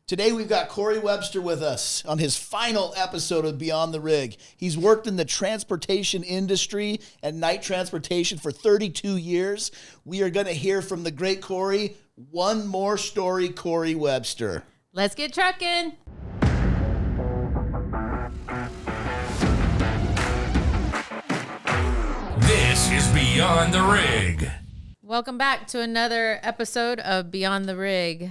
Today we've got Cory Webster with us on his final episode of Beyond the Rig. He's worked in the transportation industry and night transportation for 32 years. We are going to hear from the great Cory. One more story, Cory Webster. Let's get trucking. This is Beyond the Rig. Welcome back to another episode of Beyond the Rig.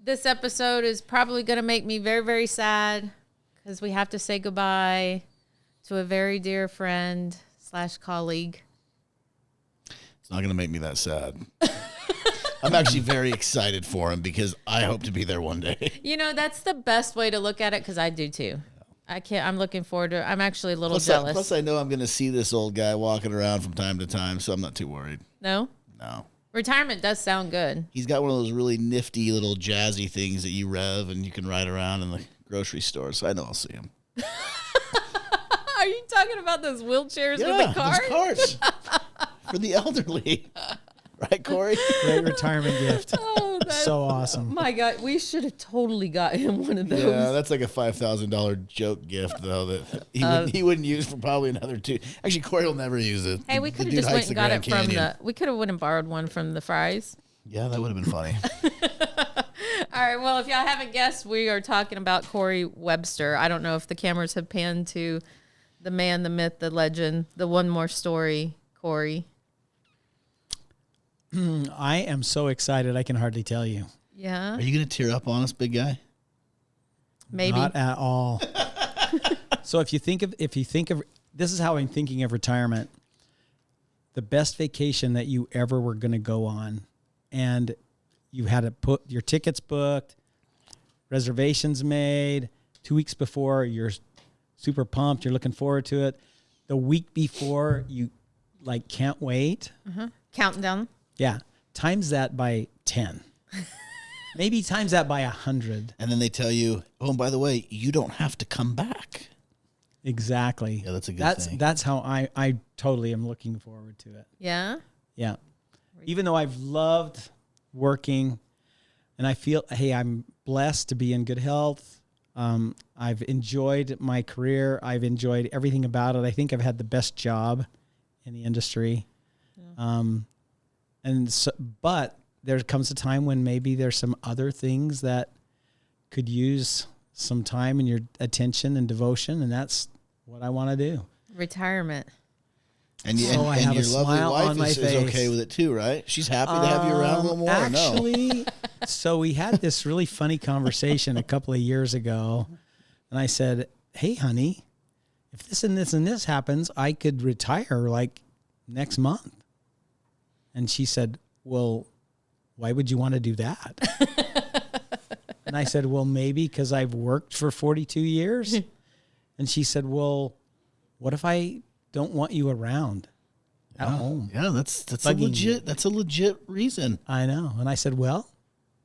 This episode is probably going to make me very, very sad because we have to say goodbye to a very dear friend / colleague. It's not going to make me that sad. I'm actually very excited for him because I hope to be there one day. You know, that's the best way to look at it because I do too. I'm looking forward to it. I'm actually a little jealous. Plus, I know I'm going to see this old guy walking around from time to time, so I'm not too worried. No? No. Retirement does sound good. He's got one of those really nifty little jazzy things that you rev and you can ride around in the grocery store, so I know I'll see him. Are you talking about those wheelchairs with the cars? Those cars. For the elderly. Right, Cory? Great retirement gift. Oh, So awesome. My God, we should have totally got him one of those. Yeah, that's like a $5,000 joke gift, though, that he wouldn't use for probably another two. Actually, Cory will never use it. Hey, we could have just went and got it from we could have went and borrowed one from the Fries. Yeah, that would have been funny. All right, well, if y'all haven't guessed, we are talking about Cory Webster. I don't know if the cameras have panned to the man, the myth, the legend, the one more story, Cory. I am so excited I can hardly tell you. Yeah. Are you going to tear up on us, big guy? Maybe. Not at all. So if you think of this is how I'm thinking of retirement. The best vacation that you ever were going to go on, and you had to put your tickets booked, reservations made 2 weeks before, you're super pumped, you're looking forward to it. The week before, you can't wait. Counting down. Yeah. Times that by 10. Maybe times that by 100. And then they tell you, oh, and by the way, you don't have to come back. Exactly. Yeah, that's a good thing. That's how I totally am looking forward to it. Yeah. Yeah. Even though I've loved working and I feel, hey, I'm blessed to be in good health. I've enjoyed my career. I've enjoyed everything about it. I think I've had the best job in the industry. Yeah. But there comes a time when maybe there's some other things that could use some time and your attention and devotion, and that's what I want to do. Retirement. And, I have your a lovely smile wife on my is face. okay with it too, right? She's happy to have you around a little more. Actually, so we had this really funny conversation a couple of years ago, and I said, "Hey, honey, if this and this and this happens, I could retire next month." And she said, "Well, why would you want to do that?" And I said, "Well, maybe because I've worked for 42 years." And she said, "Well, what if I don't want you around at home?" Yeah, that's a legit reason. I know. And I said, "Well,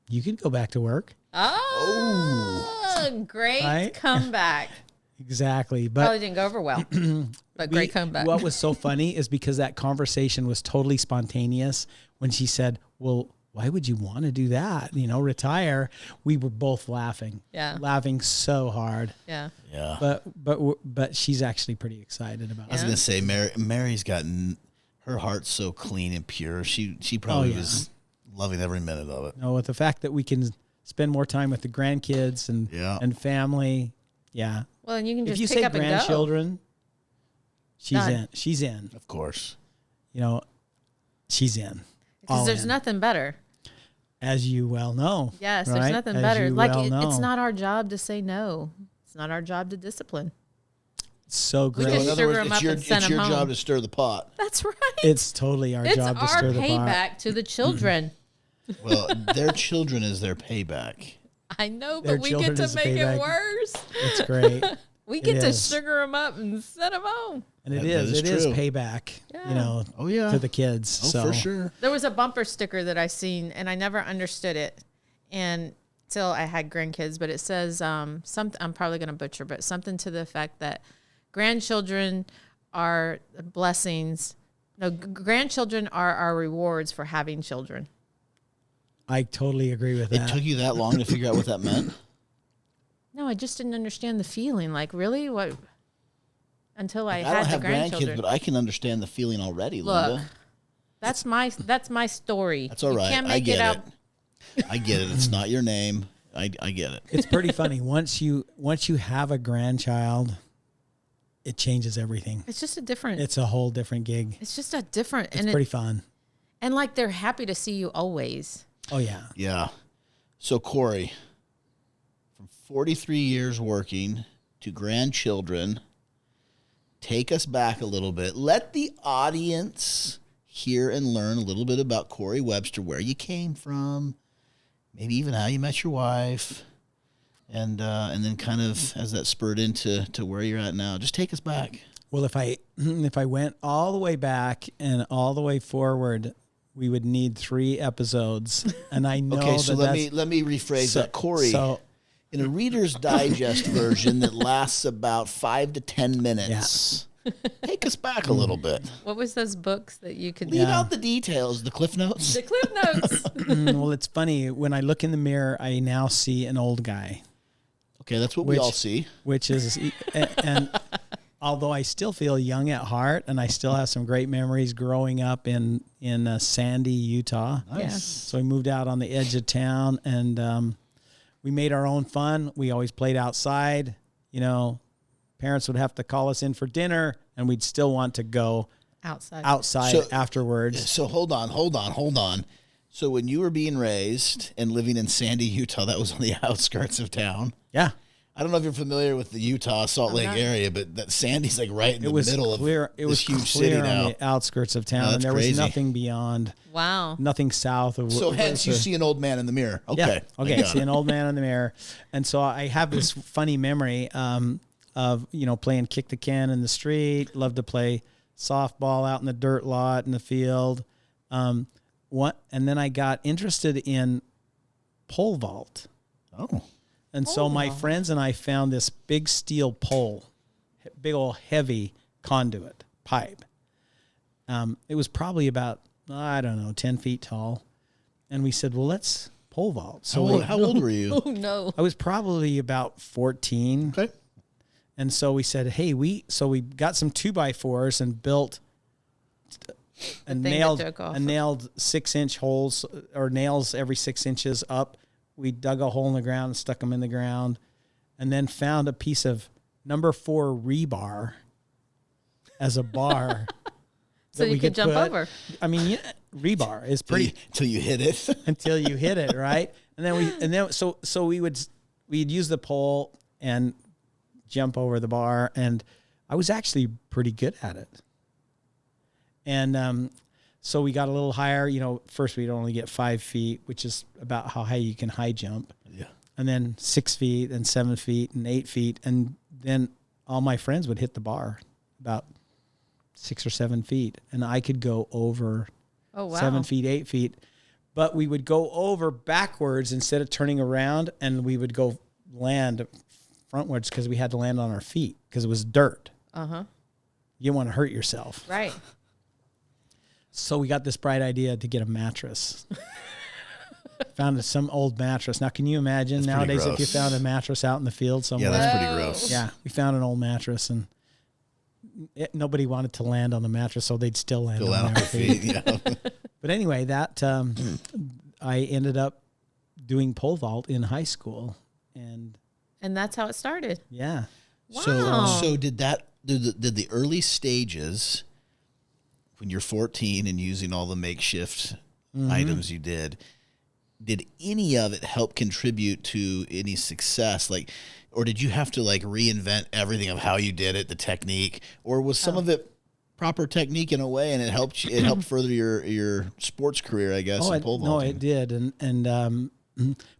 you could go back to work." Oh. Great comeback. Exactly. But Probably didn't go over well, but great comeback. What was so funny is because that conversation was totally spontaneous when she said, "Well, why would you want to do that? Retire." We were both laughing. Yeah. Laughing so hard. Yeah. Yeah. But she's actually pretty excited about I was it. going to say, Mary's gotten her heart's so clean and pure. She probably was loving every minute of it. No, with the fact that we can spend more time with the grandkids and family. Yeah. Well, and you can just if you pick say up and go. grandchildren, she's Done. in. She's in. Of course. She's in. Because there's in. nothing better. As you well know. Yes, right? there's nothing As better. you Like well know. it's not our job to say no. It's not our job to discipline. So great. We just in other sugar words, them up and it's send them your home. job to stir the pot. That's right. It's totally our job to stir the pot. It's our payback to the children. Well, their children is their payback. I know, Their but we children get is to the make it payback. worse. It's great. We get to is. sugar them up and send them home. And it That is. is It is true. payback, Yeah. Oh, yeah. to the kids. Oh, so for sure. There was a bumper sticker that I seen, and I never understood it, and till I had grandkids. But it says something. I'm probably going to butcher, but something to the effect that grandchildren are blessings. No, grandchildren are our rewards for having children. I totally agree with It that. took you that long to figure out what that meant? No, I just didn't understand the feeling. Like, really? What? Until I I had don't the have grandchildren. grandkids, but I can understand the feeling already, Look, Linda. that's my story. That's all right. You can't I make get it out. I get it. It's not your name. I get it. It's pretty funny. Once you have a grandchild, it changes everything. It's just a different. It's a whole different gig. It's just a different. It's pretty fun. And like they're happy to see you always. Oh yeah. Yeah. So Cory, from 43 years working to grandchildren, take us back a little bit. Let the audience hear and learn a little bit about Cory Webster, where you came from, maybe even how you met your wife, and then kind of as that spurred into where you're at now. Just take us back. Well, if I went all the way back and all the way forward, we would need 3 episodes. And I know Okay, so that let me rephrase that, Cory. So in a Reader's Digest version that lasts about 5 to 10 minutes, take us back a little bit. What was those books that you could Leave out the details, the Cliff Notes. The Cliff Notes. well, it's funny when I look in the mirror, I now see an old guy, Okay, that's what we all see. which is and although I still feel young at heart and I still have some great memories growing up in Sandy, Utah. Nice. So we moved out on the edge of town and we made our own fun. We always played outside. You know, parents would have to call us in for dinner and we'd still want to go outside So- afterwards. So hold on. So when you were being raised and living in Sandy, Utah, that was on the outskirts of town. Yeah. I don't know if you're familiar with the Utah Salt Lake not. area, but that Sandy's like right in the middle of It was this huge clear city on now. the outskirts of town, that's and there crazy. was nothing beyond, Wow. nothing south of. So hence you see an old man in the mirror. Okay. Yeah. I Okay. got See it. an old man in the mirror, and so I have this funny memory of playing kick the can in the street. Loved to play softball out in the dirt lot in the field. And then I got interested in pole vault. Oh. And so my friends and I found this big steel pole, big old heavy conduit pipe. It was probably about, 10 feet tall. And we said, well, let's pole vault. So How old were you? Oh no. I was probably about 14. Okay. And so we said, hey, we got some 2x4s and built and thing that nailed took off. 6-inch holes or nails every 6 inches up. We dug a hole in the ground and stuck them in the ground, and then found a piece of number 4 rebar as a bar. So that you we could jump over. I mean, rebar is pretty Till you hit it. until you hit it, right? And then so we'd use the pole and jump over the bar, and I was actually pretty good at it. And so we got a little higher. First we'd only get 5 feet, which is about how high you can high jump. Yeah. And then 6 feet and 7 feet and 8 feet. And then all my friends would hit the bar about 6 or 7 feet. And I could go over Oh wow. 7 feet, 8 feet. But we would go over backwards instead of turning around, and we would go land frontwards because we had to land on our feet because it was dirt. Uh-huh. You didn't want to hurt yourself. Right. So we got this bright idea to get a mattress. Found some old mattress. Now, can you imagine That's pretty nowadays if you gross. found a mattress out in the field somewhere? Yeah, that's Whoa. pretty gross. Yeah, we found an old mattress, and nobody wanted to land on the mattress, so they'd still land Fill on out their our feet. Yeah. But anyway, that I ended up doing pole vault in high school, and And that's how it started. yeah, Wow. So did the early stages when you're 14 and using all the makeshift items you did any of it help contribute to any success? Like, or did you have to like reinvent everything of how you did it, the technique, or was some of it proper technique in a way and it helped further your sports career, I guess, in pole vaulting? it did, and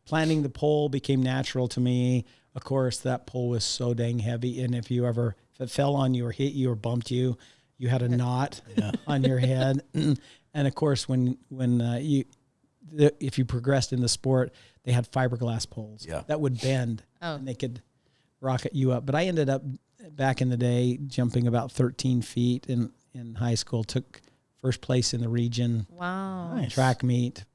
planning the pole became natural to me. Of course, that pole was so dang heavy, and if it fell on you or hit you or bumped you, you had a knot on your head. And of course, if you progressed in the sport, they had fiberglass poles that would bend, and they could rocket you up. But I ended up back in the day jumping about 13 feet in high school. Took first place in the region Wow. Nice. track meet.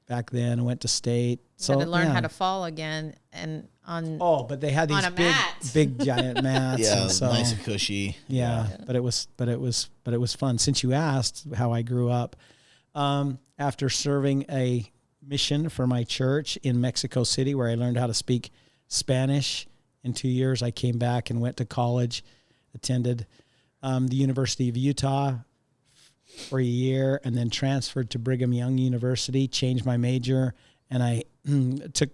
back then. I went to state. So had to learn how to fall again and on. Oh, but they had these on a mat. big giant mats. Yeah, and so, nice and cushy. Yeah, but it was fun. Since you asked how I grew up, after serving a mission for my church in Mexico City, where I learned how to speak Spanish in 2 years, I came back and went to college, attended the University of Utah for a year, and then transferred to Brigham Young University, changed my major, and I took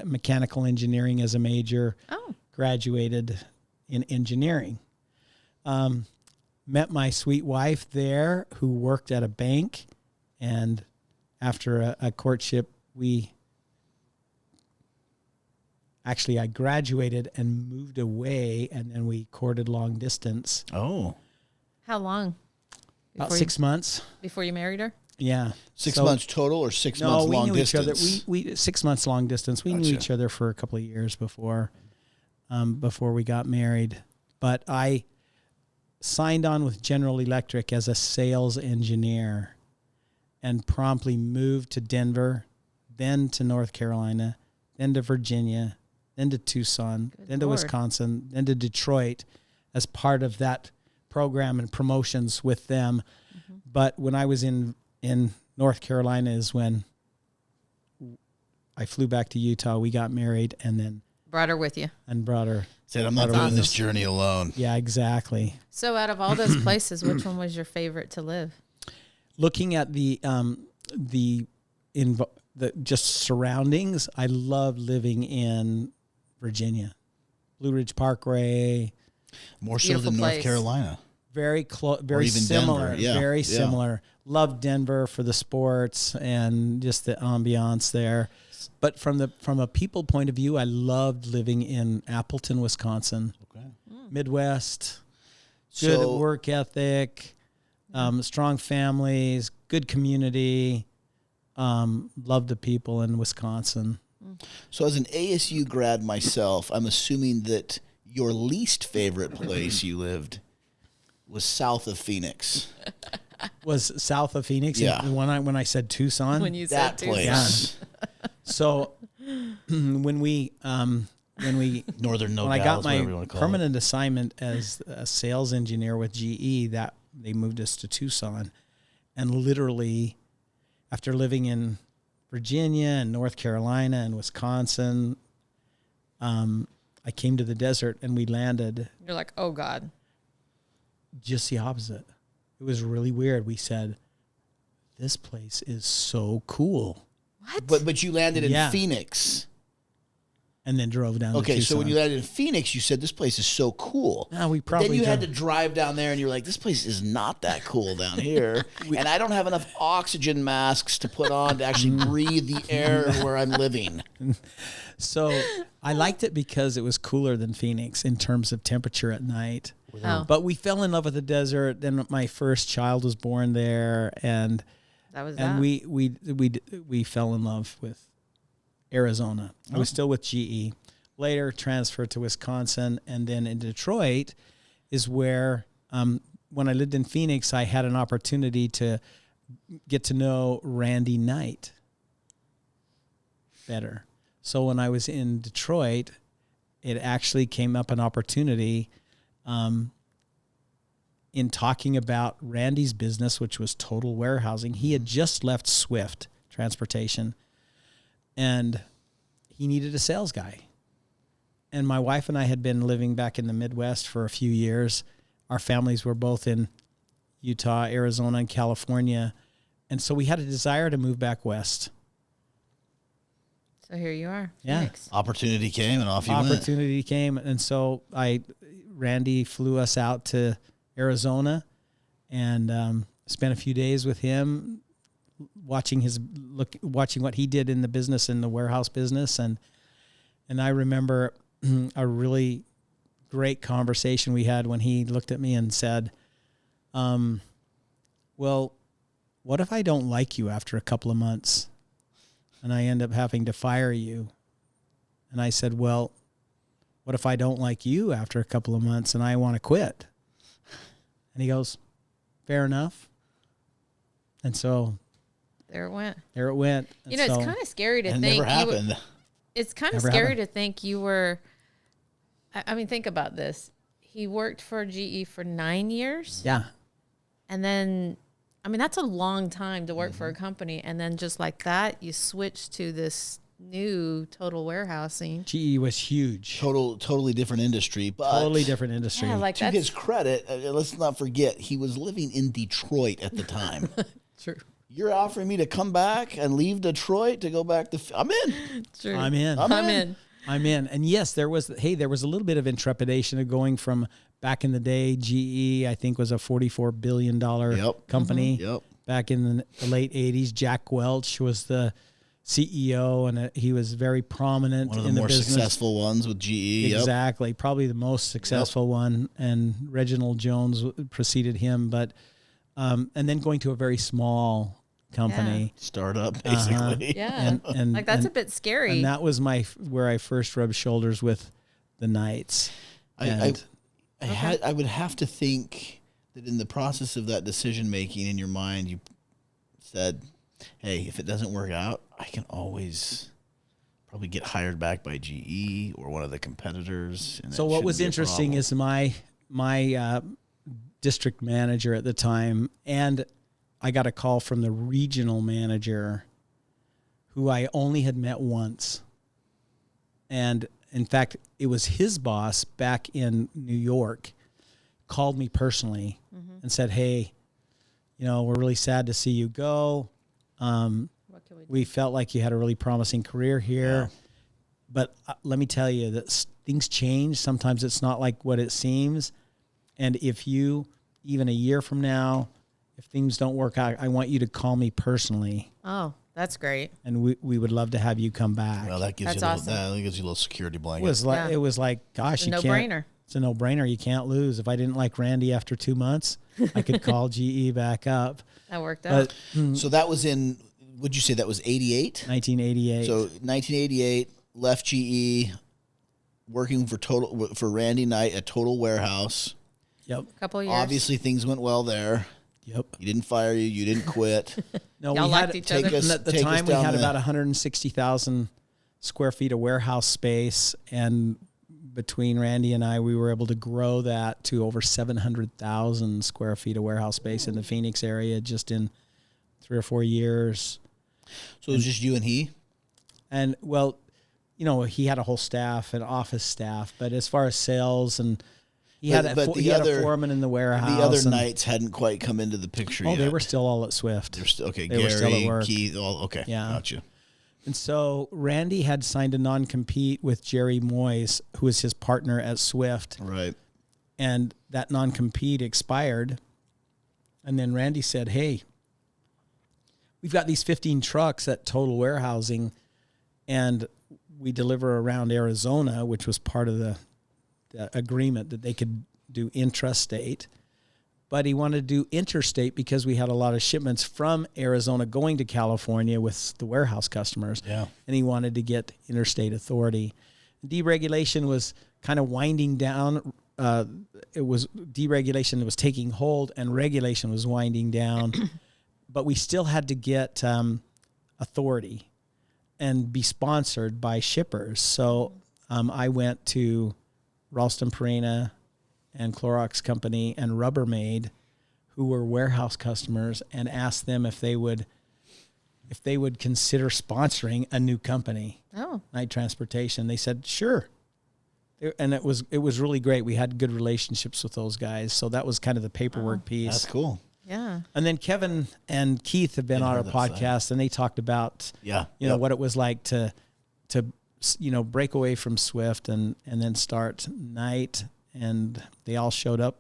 mechanical engineering as a major, graduated in engineering. Met my sweet wife there who worked at a bank, and after a courtship, I graduated and moved away, and then we courted long distance. Oh. How long? About 6 months. Before you married her? Yeah. 6 months total or 6 months long distance? No, we knew each other. We 6 months long distance. We knew each other for a couple of years before we got married. But I signed on with General Electric as a sales engineer and promptly moved to Denver, then to North Carolina, then to Virginia, then to Tucson, then to Wisconsin, then to Detroit as part of that program and promotions with them. Mm-hmm. But when I was in North Carolina is when I flew back to Utah. We got married and then brought her with you. And brought her. Said, I'm not doing this journey alone. Yeah, exactly. So out of all those places, which one was your favorite to live? Looking at the just surroundings, I love living in Virginia. Blue Ridge Parkway. More so than North Carolina. Very close, very similar. Denver. Yeah. Very similar. Love Denver for the sports and just the ambiance there. But from a people point of view, I loved living in Appleton, Wisconsin. Okay. Midwest, good work ethic, strong families, good community. Love the people in Wisconsin. So as an ASU grad myself, I'm assuming that your least favorite place you lived was south of Phoenix. Was south of Phoenix? Yeah. When I said Tucson? When you that said place. Yeah. So when Northern Nogales, when I got my whatever you want to call permanent assignment as a sales engineer with GE, that they moved us to Tucson, and literally after living in Virginia and North Carolina and Wisconsin, I came to the desert and we landed. You're like, oh God. Just the opposite. It was really weird. We said, this place is so cool. What? But you landed in Phoenix. And then drove down to Tucson. Okay, so when you landed in Phoenix, you said, this place is so cool. No, we probably then you had to drive down there and you were like, this place is not that cool down here. And I don't have enough oxygen masks to put on to actually breathe the air where I'm living. So I liked it because it was cooler than Phoenix in terms of temperature at night. Oh. But we fell in love with the desert. Then my first child was born there, and we fell in love with Arizona. I was still with GE. Later transferred to Wisconsin, and then in Detroit is where when I lived in Phoenix, I had an opportunity to get to know Randy Knight better. So when I was in Detroit, it actually came up an opportunity in talking about Randy's business, which was total warehousing. He had just left Swift Transportation, and he needed a sales guy. And my wife and I had been living back in the Midwest for a few years. Our families were both in Utah, Arizona, and California. And so we had a desire to move back west. So here you are. Yeah. Phoenix. Opportunity came and off you went. Opportunity came. And so Randy flew us out to Arizona and spent a few days with him, watching what he did in the business, in the warehouse business. And I remember a really great conversation we had when he looked at me and said, well, what if I don't like you after a couple of months and I end up having to fire you? And I said, well, what if I don't like you after a couple of months and I want to quit? And he goes, fair enough. And so there it went. There it went. You know, it's kind of scary to It think. never happened. It's kind of Never scary happened. to think you were. I mean, think about this. He worked for GE for 9 years. Yeah. And then, I mean, that's a long time to work for a Mm-hmm. company. And then just like that, you switch to this new total warehousing. GE was huge. Totally different industry, but Totally different industry. Yeah, like to his credit, let's not forget, he was living in Detroit at the time. True. You're offering me to come back and leave Detroit to go back to, I'm in. True. I'm in. I'm in. I'm in. And yes, there was a little bit of intrepidation of going from back in the day. GE, I think, was a $44 billion company. Yep. Back in the late 80s. Jack Welch was the CEO, and he was very prominent One of the in the more business. successful ones with GE. Yep. Exactly. Probably the most successful one. And Reginald Jones preceded him. But and then going to a very small company. Startup, basically. Yeah. And Like, that's a bit scary. And that was where I first rubbed shoulders with the Knights. I would have to think that in the process of that decision making in your mind, you said, hey, if it doesn't work out, I can always probably get hired back by GE or one of the competitors. And So what was interesting is my district manager at the time, and I got a call from the regional manager who I only had met once. And in fact, it was his boss back in New York called me personally and said, hey, we're really sad to see you go. What can we do? We felt like you had a really promising career here. But let me tell you that things change. Sometimes it's not like what it seems. And if you, even a year from now, if things don't work out, I want you to call me personally. Oh, that's great. And we would love to have you come back. Well, that gives That's you awesome. that gives you a little security It blanket. was like, gosh, It's a you can't. no-brainer. It's a no-brainer. You can't lose. If I didn't like Randy after 2 months, I could call GE back up. That worked out. But So that was in, would you say that was 88? 1988. So 1988, left GE, working for Randy Knight at Total Warehouse. Yep. A couple of years. Obviously, things went well there. Yep. He didn't fire you. You didn't quit. No, Y'all we liked had each take other. us- at the take us time we down had the- about 160,000 square feet of warehouse space, and between Randy and I, we were able to grow that to over 700,000 square feet of warehouse space in the Phoenix area just in 3 or 4 years. So it was just you and he? And well, he had a whole staff, an office staff, but as far as sales and he had a foreman in the warehouse. The other and- Knights hadn't quite come into the picture Oh, yet. they were still all at Swift. They're still, okay, They were still at Gary, work. Keith, all, okay, Yeah. gotcha. And so Randy had signed a non-compete with Jerry Moyes, who was his partner at Swift. Right. And that non-compete expired. And then Randy said, hey, we've got these 15 trucks at Total Warehousing, and we deliver around Arizona, which was part of the agreement that they could do intrastate. But he wanted to do interstate because we had a lot of shipments from Arizona going to California with the warehouse customers. Yeah. And he wanted to get interstate authority. Deregulation was kind of winding down. It was deregulation that was taking hold, and regulation was winding down. But we still had to get authority and be sponsored by shippers. So I went to Ralston Purina and Clorox Company and Rubbermaid, who were warehouse customers, and asked them if they would consider sponsoring a new company, Oh, Knight Transportation. They said sure, and it was really great. We had good relationships with those guys, so that was kind of the paperwork piece. That's cool. yeah. And then Kevin and Keith have been on our heard that side. podcast, and they talked about Yeah. you know Yep. what it was like to break away from Swift and then start Knight, and they all showed up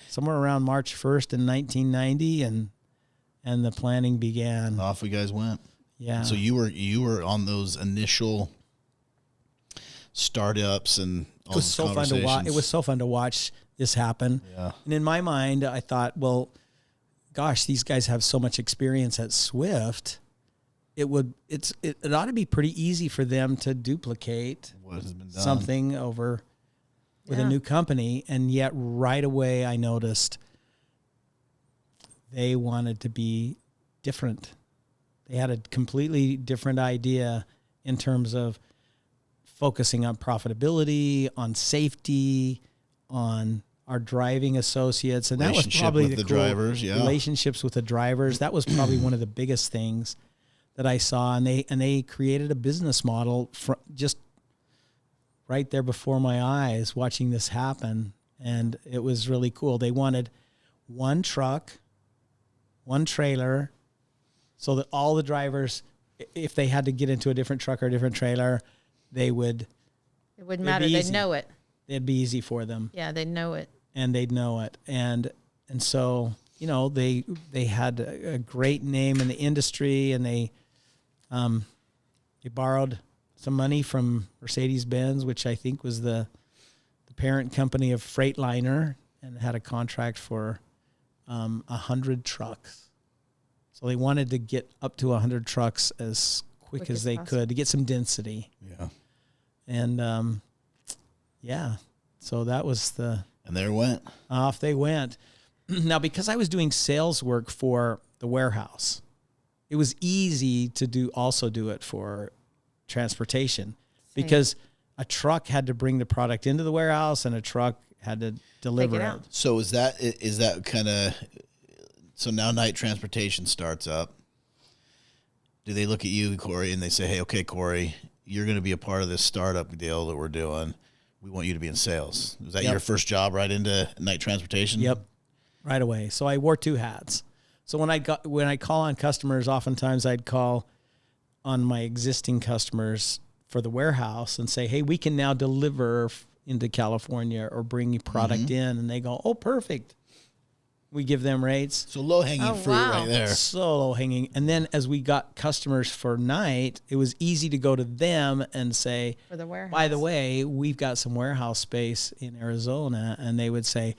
somewhere around March 1st in 1990, and the planning began. Off we guys went. Yeah. So you were on those initial startups and all It was those so fun to watch. conversations. It was so fun to watch this happen. Yeah. And in my mind, I thought, well, gosh, these guys have so much experience at Swift. It ought to be pretty easy for them to duplicate What has been done. something over with a Yeah. new company. And yet right away I noticed they wanted to be different. They had a completely different idea in terms of focusing on profitability, on safety, on our driving associates. And that was probably with the cool drivers, yeah. relationships with the drivers. That was probably one of the biggest things that I saw. And they created a business model just right there before my eyes watching this happen. And it was really cool. They wanted one truck, one trailer, so that all the drivers, if they had to get into a different truck or a different trailer, it wouldn't matter. They'd know it. It'd be easy for them. Yeah, they'd know it. And they'd know it. And so, they had a great name in the industry, and they borrowed some money from Mercedes-Benz, which I think was the parent company of Freightliner, and had a contract for 100 trucks. So they wanted to get up to 100 trucks as quick as they could to get some density. Yeah. And so that was and there went. Off they went. Now, because I was doing sales work for the warehouse, it was easy to also do it for transportation. Same. Because a truck had to bring the product into the warehouse and a truck had to deliver it. So is that kind of, so now Night Transportation starts up. Do they look at you, Cory, and they say, hey, okay, Cory, you're going to be a part of this startup deal that we're doing. We want you to be in sales. Was that your first job right into Night Transportation? Yep. Right away. So I wore two hats. So when I call on customers, oftentimes I'd call on my existing customers for the warehouse and say, hey, we can now deliver into California or bring you product in. And they go, oh, perfect. We give them rates. So low-hanging fruit right there. So low-hanging. And then as we got customers for Night, it was easy to go to them and say, for the warehouse. By the way, we've got some warehouse space in Arizona. And they would say,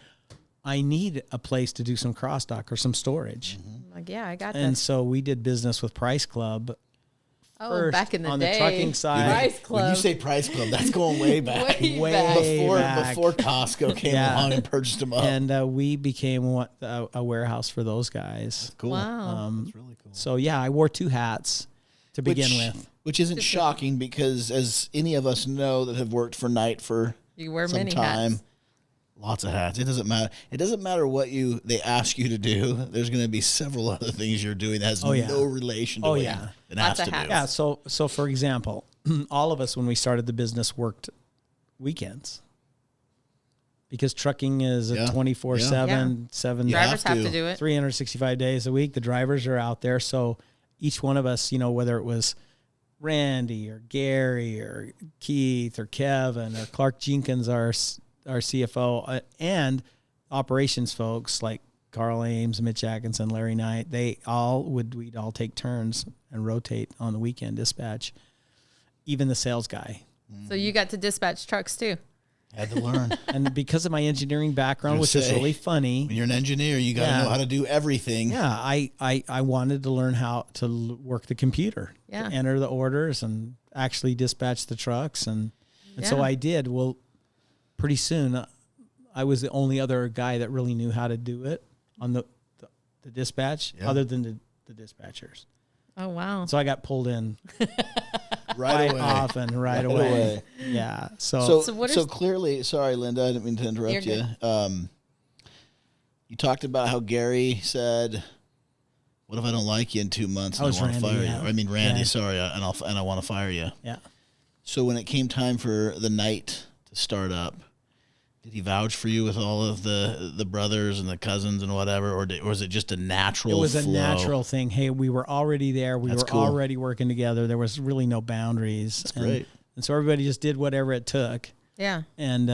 I need a place to do some cross-dock or some storage. Like, yeah, I got that. And so we did business with Price Club. First, back in the on day, the trucking side. Price Club. When you say Price Club, that's going way back. way back. Before Costco came along and purchased them up. And we became a warehouse for those guys. That's cool. Wow. That's really cool. So, yeah, I wore two hats to begin with. Which isn't shocking because, as any of us know that have worked for Night for you wear some many time, hats. lots of hats. It doesn't matter. It doesn't matter what they ask you to do. There's going to be several other things you're doing that has no relation to what you've been asked to do. Yeah. So for example, all of us when we started the business worked weekends because trucking is a 24/7, 7 drivers have to do it 365 days a week. The drivers are out there. So each one of us, whether it was Randy or Gary or Keith or Kevin or Clark Jenkins, our CFO, and operations folks like Carl Ames, Mitch Atkinson, Larry Knight, we'd all take turns and rotate on the weekend dispatch, even the sales guy. So you got to dispatch trucks too. Had to learn. And because of my engineering background, which is really funny. When you're an engineer, you got to know how to do everything. Yeah, I wanted to learn how to work the computer, to enter the orders and actually dispatch the trucks. And so I did. Well, pretty soon, I was the only other guy that really knew how to do it on the dispatch, other than the dispatchers. Oh, wow. So I got pulled in right away. Yeah. So clearly, sorry, Linda, I didn't mean to interrupt you. You talked about how Gary said, what if I don't like you in 2 months and I want to fire you? I mean, Randy, sorry, and I want to fire you. Yeah. So when it came time for the Night to start up, did he vouch for you with all of the brothers and the cousins and whatever, or was it just a natural flow? It was a natural thing. Hey, we were already there. We were already working together. There was really no boundaries. That's great. And so everybody just did whatever it took. Yeah. And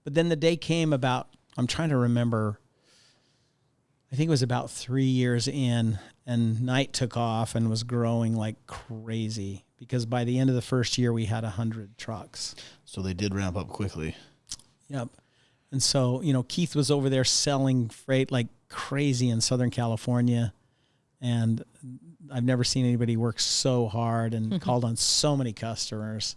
but then the day came about, I'm trying to remember, I think it was about 3 years in, and Night took off and was growing like crazy because by the end of the first year, we had 100 trucks. So they did ramp up quickly. Yep. And so, Keith was over there selling freight like crazy in Southern California. And I've never seen anybody work so hard and called on so many customers.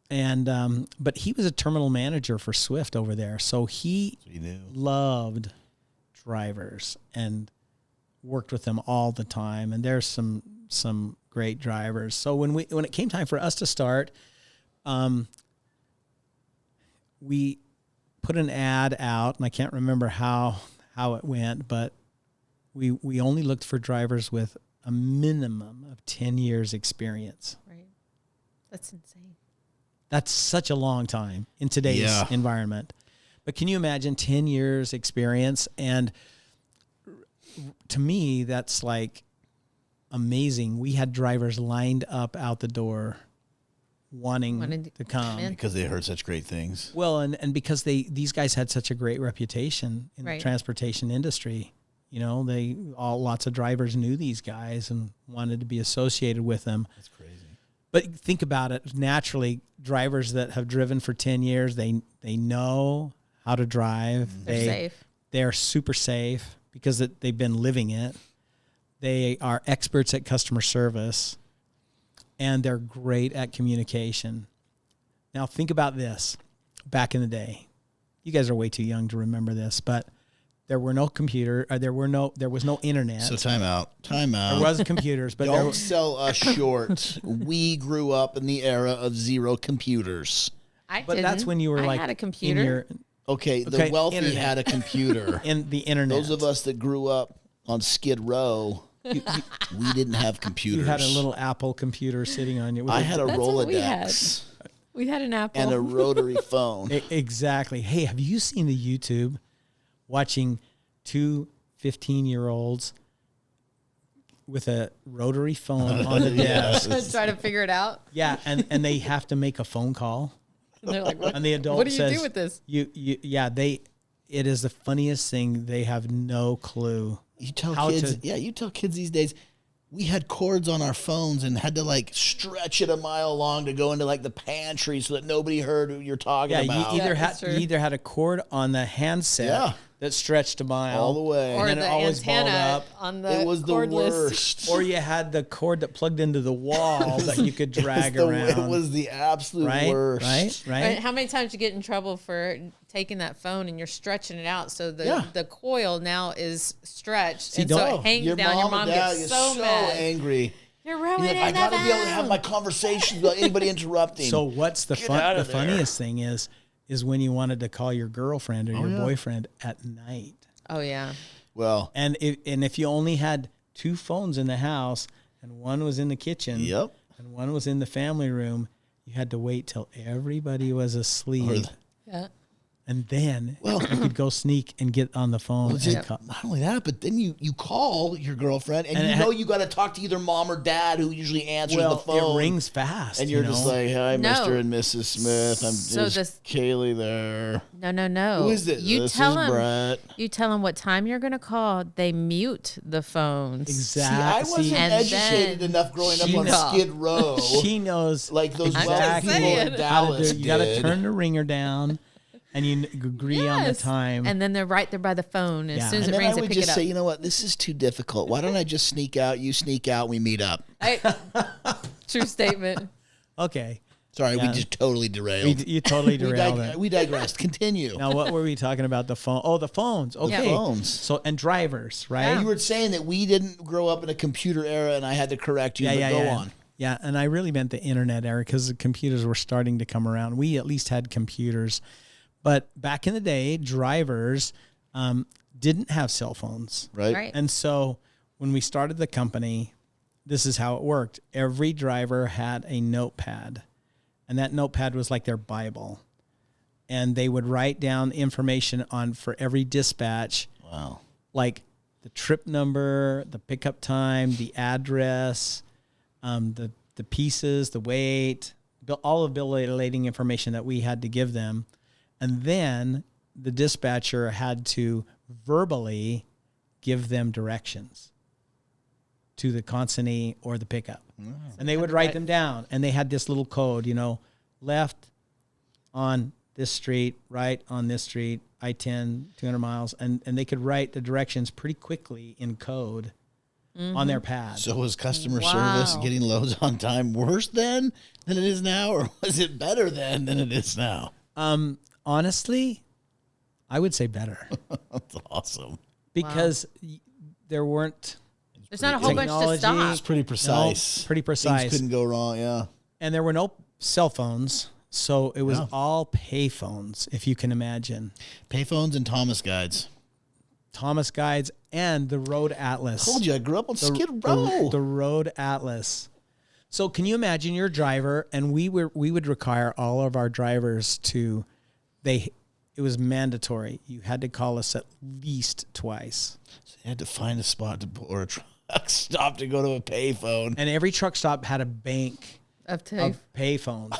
And, but he was a terminal manager for Swift over there. So he loved drivers and worked with them all the time. And there's some some great drivers. So when it came time for us to start, we put an ad out, and I can't remember how it went, but we only looked for drivers with a minimum of 10 years experience. Right. That's insane. That's such a long time in today's environment. But can you imagine 10 years experience? And to me, that's like amazing. We had drivers lined up out the door wanting to come. Because they heard such great things. Well, and because these guys had such a great reputation in the transportation industry. You know, lots of drivers knew these guys and wanted to be associated with them. That's crazy. But think about it. Naturally, drivers that have driven for 10 years, they know how to drive. They're safe. They're super safe because they've been living it. They are experts at customer service, and they're great at communication. Now, think about this. Back in the day, you guys are way too young to remember this, but there were no computer. There was no internet. So time out. There wasn't computers, but don't sell us short. We grew up in the era of zero computers. But that's when you were I had a computer. The wealthy internet. had a computer. In the internet. Those of us that grew up on Skid Row, we didn't have computers. You had a little Apple computer sitting on you. I had a That's what we Rolodex We had an Apple. and a rotary phone. Exactly. Hey, have you seen the YouTube watching two 15-year-olds with a rotary phone on the desk? Try to figure it out. Yeah, and they have to make a phone call. And they're like, what, And the adult what do you says, do with this? It is the funniest thing. They have no clue. You tell kids these days, we had cords on our phones and had to like stretch it a mile long to go into like the pantry so that nobody heard what you're talking about. You that's true. either had a cord on the handset that stretched a mile all the way. Or and the it always balled antenna up. on the It was the cordless. worst. Or you had the cord that plugged into the wall that you could drag around. It was the absolute worst. Right? Right? How many times you get in trouble for taking that phone and you're stretching it out so the coil now is stretched and so it hangs down. Your mom gets so mad. Angry. You're ruining I the gotta be able to have phone. my conversations without anybody interrupting. So what's the out of the there. funniest thing is when you wanted to call your girlfriend or your boyfriend at night. Oh yeah. Well, And if you only had two phones in the house and one was in the kitchen and one was in the family room, you had to wait till everybody was asleep. Yeah. And then you could go sneak and get on the phone. And call. not only that, but then you call your girlfriend and you got to talk to either mom or dad who usually answers the phone. It rings fast. And you're just like, hi, No. Mr. and Mrs. Smith. Is Kaylee there? No. Who is this? This is Brett. You tell them what time you're going to call. They mute the phones. See, I wasn't educated enough growing up on Skid Row. She knows like those wealthy exactly people in Dallas you got to turn the ringer down. And you agree on the time. And then they're right there by the phone. As soon as and it then rings, I they would pick it just up. say, you know what, this is too difficult. Why don't I just sneak out, you sneak out, we meet up? True statement. Okay. Sorry, we just totally derailed. You totally derailed it. We digressed. Continue. Now, what were we talking about? The phone? Oh, the phones. Okay. The phones. So, and drivers, right? You were saying that we didn't grow up in a computer era and I had to correct you, go on. Yeah, and I really meant the internet era because the computers were starting to come around. We at least had computers. But back in the day, drivers didn't have cell phones. Right. And so when we started the company, this is how it worked. Every driver had a notepad, and that notepad was like their Bible. And they would write down information for every dispatch. Wow. Like the trip number, the pickup time, the address, the pieces, the weight, all of bill of lading information that we had to give them. And then the dispatcher had to verbally give them directions to the consignee or the pickup. And they would write them down. And they had this little code, left on this street, right on this street, I-10, 200 miles. And they could write the directions pretty quickly in code on their pad. So was customer service getting loads on time worse then than it is now? Or was it better then than it is now? Honestly, I would say better. That's awesome. Because there weren't There's not a whole bunch to Technology. stop. It's pretty precise. No, pretty precise. Things couldn't go wrong. Yeah. And there were no cell phones, so it was all pay phones, if you can imagine. Payphones and Thomas guides. Thomas guides and the Road Atlas. Told you I grew up on Skid the, Row. the Road Atlas. So can you imagine your driver? And we would require all of our drivers to, it was mandatory. You had to call us at least twice. So you had to find a spot or a truck stop to go to a payphone. And every truck stop had a bank Of payphones.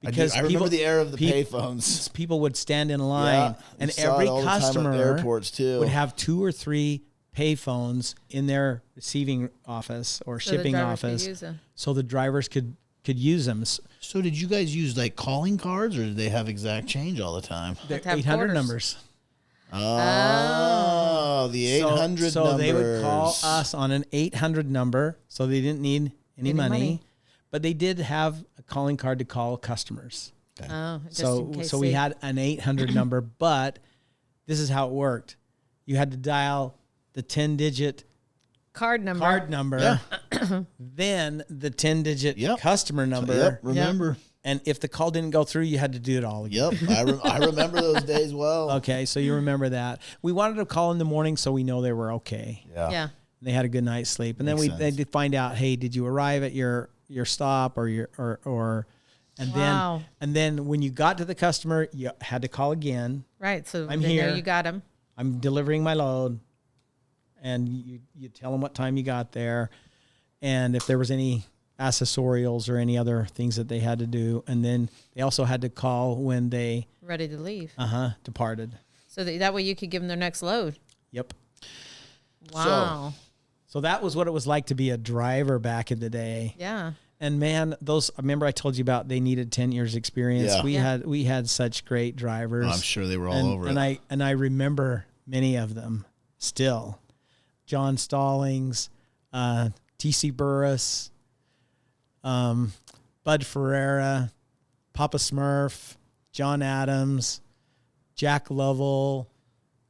I remember the era of the payphones. People would stand in line, Yeah, and you saw every it all the time at customer airports too. would have 2 or 3 payphones in their receiving office or shipping office, so the drivers could use them. So did you guys use like calling cards, or did they have exact change all the time? They're have 800 quarters. numbers. Oh, the 800 so numbers. they would call us on an 800 number, so they didn't need any money, but they did have a calling card to call customers. Oh, just So in case we had an 800 number, but this is how it worked. You had to dial the 10-digit card number. then the 10-digit customer number. Yep, remember. And if the call didn't go through, you had to do it all again. Yep, I remember those days well. Okay, so you remember that. We wanted to call in the morning so we know they were okay. Yeah. They had a good night's sleep. And then they'd find out, hey, did you arrive at your stop and then when you got to the customer, you had to call again. Right. So I'm they here. know you got them. I'm delivering my load. And you tell them what time you got there. And if there was any accessorials or any other things that they had to do. And then they also had to call when they ready to leave. Departed. So that way you could give them their next load. Yep. Wow. So that was what it was like to be a driver back in the day. Yeah. And man, remember I told you about they needed 10 years experience. Yeah. We had such great drivers. I'm sure they were all over it. And I remember many of them still. John Stallings, T.C. Burris, Bud Ferreira, Papa Smurf, John Adams, Jack Lovell,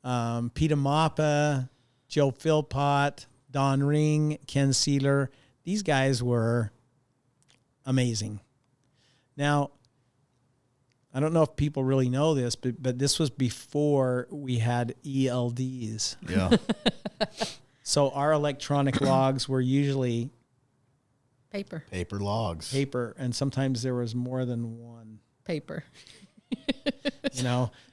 Peter Mappa, Joe Philpott, Don Ring, Ken Sealer. These guys were amazing. Now, I don't know if people really know this, but this was before we had ELDs. Yeah. So our electronic logs were usually Paper. Paper logs. paper, and sometimes there was more than one. Paper.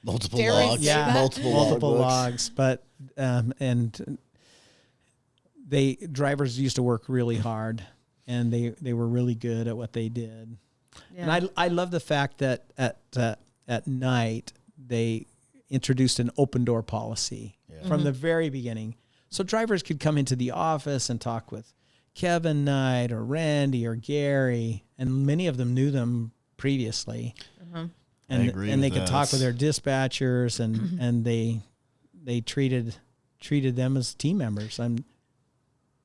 Multiple Dare I logs. say Yeah. that? Multiple logs. But and drivers used to work really hard, and they were really good at what they did. Yeah. And I love the fact that at night they introduced an open door policy from the very beginning. So drivers could come into the office and talk with Kevin Knight or Randy or Gary, and many of them knew them previously. I agree And with they could that. talk with their dispatchers, and they treated them as team members. And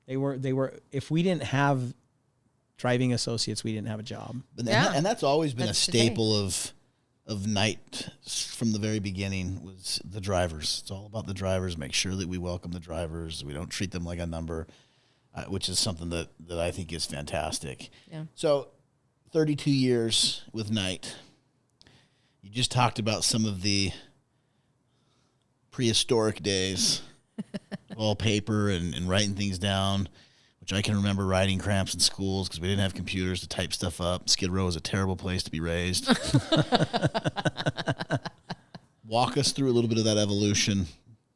they were if we didn't have driving associates, we didn't have a job. And that's always been That's a staple of night from the very beginning was the drivers. It's all about the drivers. Make sure that we welcome the drivers. We don't treat them like a number, which is something that I think is fantastic. Yeah. So 32 years with Night. You just talked about some of the prehistoric days, all paper and writing things down, which I can remember writing cramps in schools because we didn't have computers to type stuff up. Skid Row is a terrible place to be raised. Walk us through a little bit of that evolution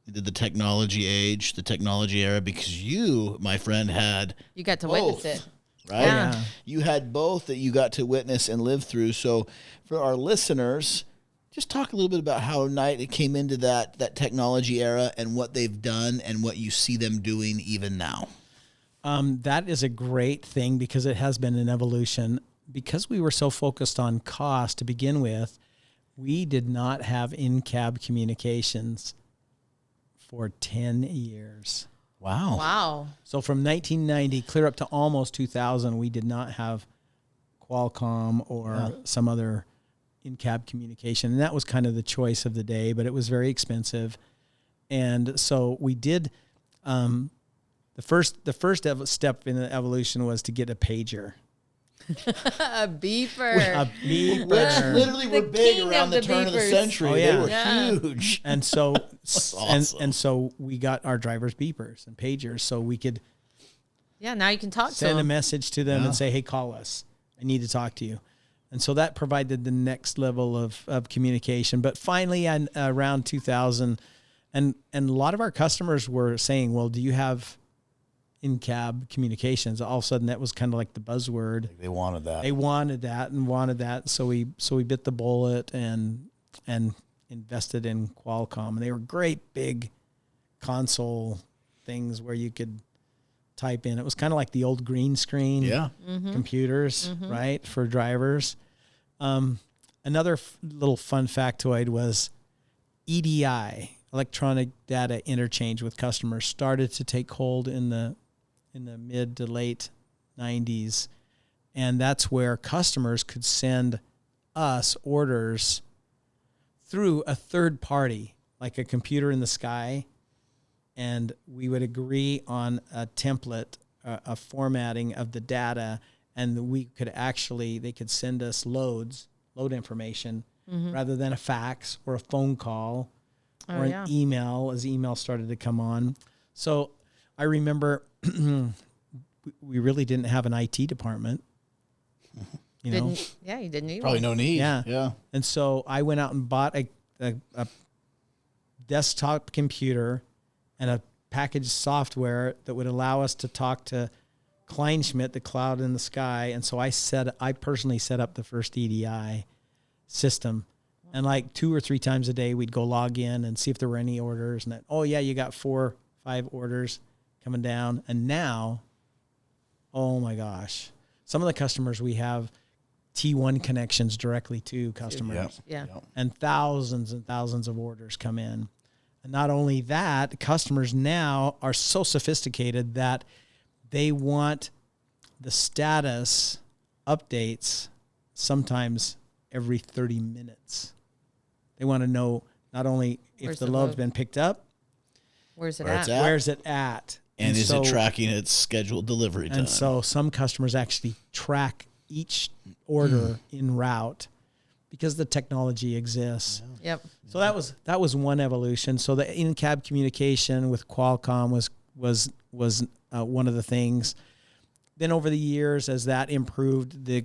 into the technology age, the technology era, because you, my friend, had You got to both, witness it. right? Yeah. You had both that you got to witness and live through. So for our listeners, just talk a little bit about how Night came into that technology era and what they've done and what you see them doing even now. That is a great thing because it has been an evolution. Because we were so focused on cost to begin with, we did not have in-cab communications for 10 years. Wow. Wow. So from 1990 clear up to almost 2000, we did not have Qualcomm or some other in-cab communication. And that was kind of the choice of the day, but it was very expensive. And so we did, the The first step in the evolution was to get a pager. A beeper. A Which beeper. literally were The big king around of the the turn of the beepers. century. Oh, yeah. They were Yeah. huge. And so awesome. and so we got our drivers beepers and pagers so we could Yeah, now you can talk to send a them. message to them Yeah. and say, hey, call us. I need to talk to you. And so that provided the next level of communication. But finally, around 2000, and a lot of our customers were saying, well, do you have in-cab communications? All of a sudden, that was kind of like the buzzword. They wanted that. They wanted that. So we bit the bullet and invested in Qualcomm. And they were great big console things where you could type in. It was kind of like the old green screen computers, right, for drivers. Another little fun factoid was EDI, electronic data interchange with customers, started to take hold in the mid to late 90s. And that's where customers could send us orders through a third party, like a computer in the sky. And we would agree on a template, a formatting of the data, and they could send us load information rather than a fax or a phone call or an email as email started to come on. So I remember we really didn't have an IT department. You know? You didn't need Probably one. no need. Yeah. Yeah. And so I went out and bought a desktop computer and a packaged software that would allow us to talk to Kleinschmidt, the cloud in the sky. And so I personally set up the first EDI system. And like 2 or 3 times a day, we'd go log in and see if there were any orders. And you got 4, 5 orders coming down. And now, oh my gosh, some of the customers we have T1 connections directly to customers. Yeah. And thousands of orders come in. And not only that, customers now are so sophisticated that they want the status updates sometimes every 30 minutes. They want to know not only if Where's the the load's load? been picked up, Where's it Where at? it's at. where's it at? And is so, it tracking its scheduled delivery time? And so some customers actually track each order en route because the technology exists. Yep. So that was one evolution. So the in-cab communication with Qualcomm was one of the things. Then over the years, as that improved, the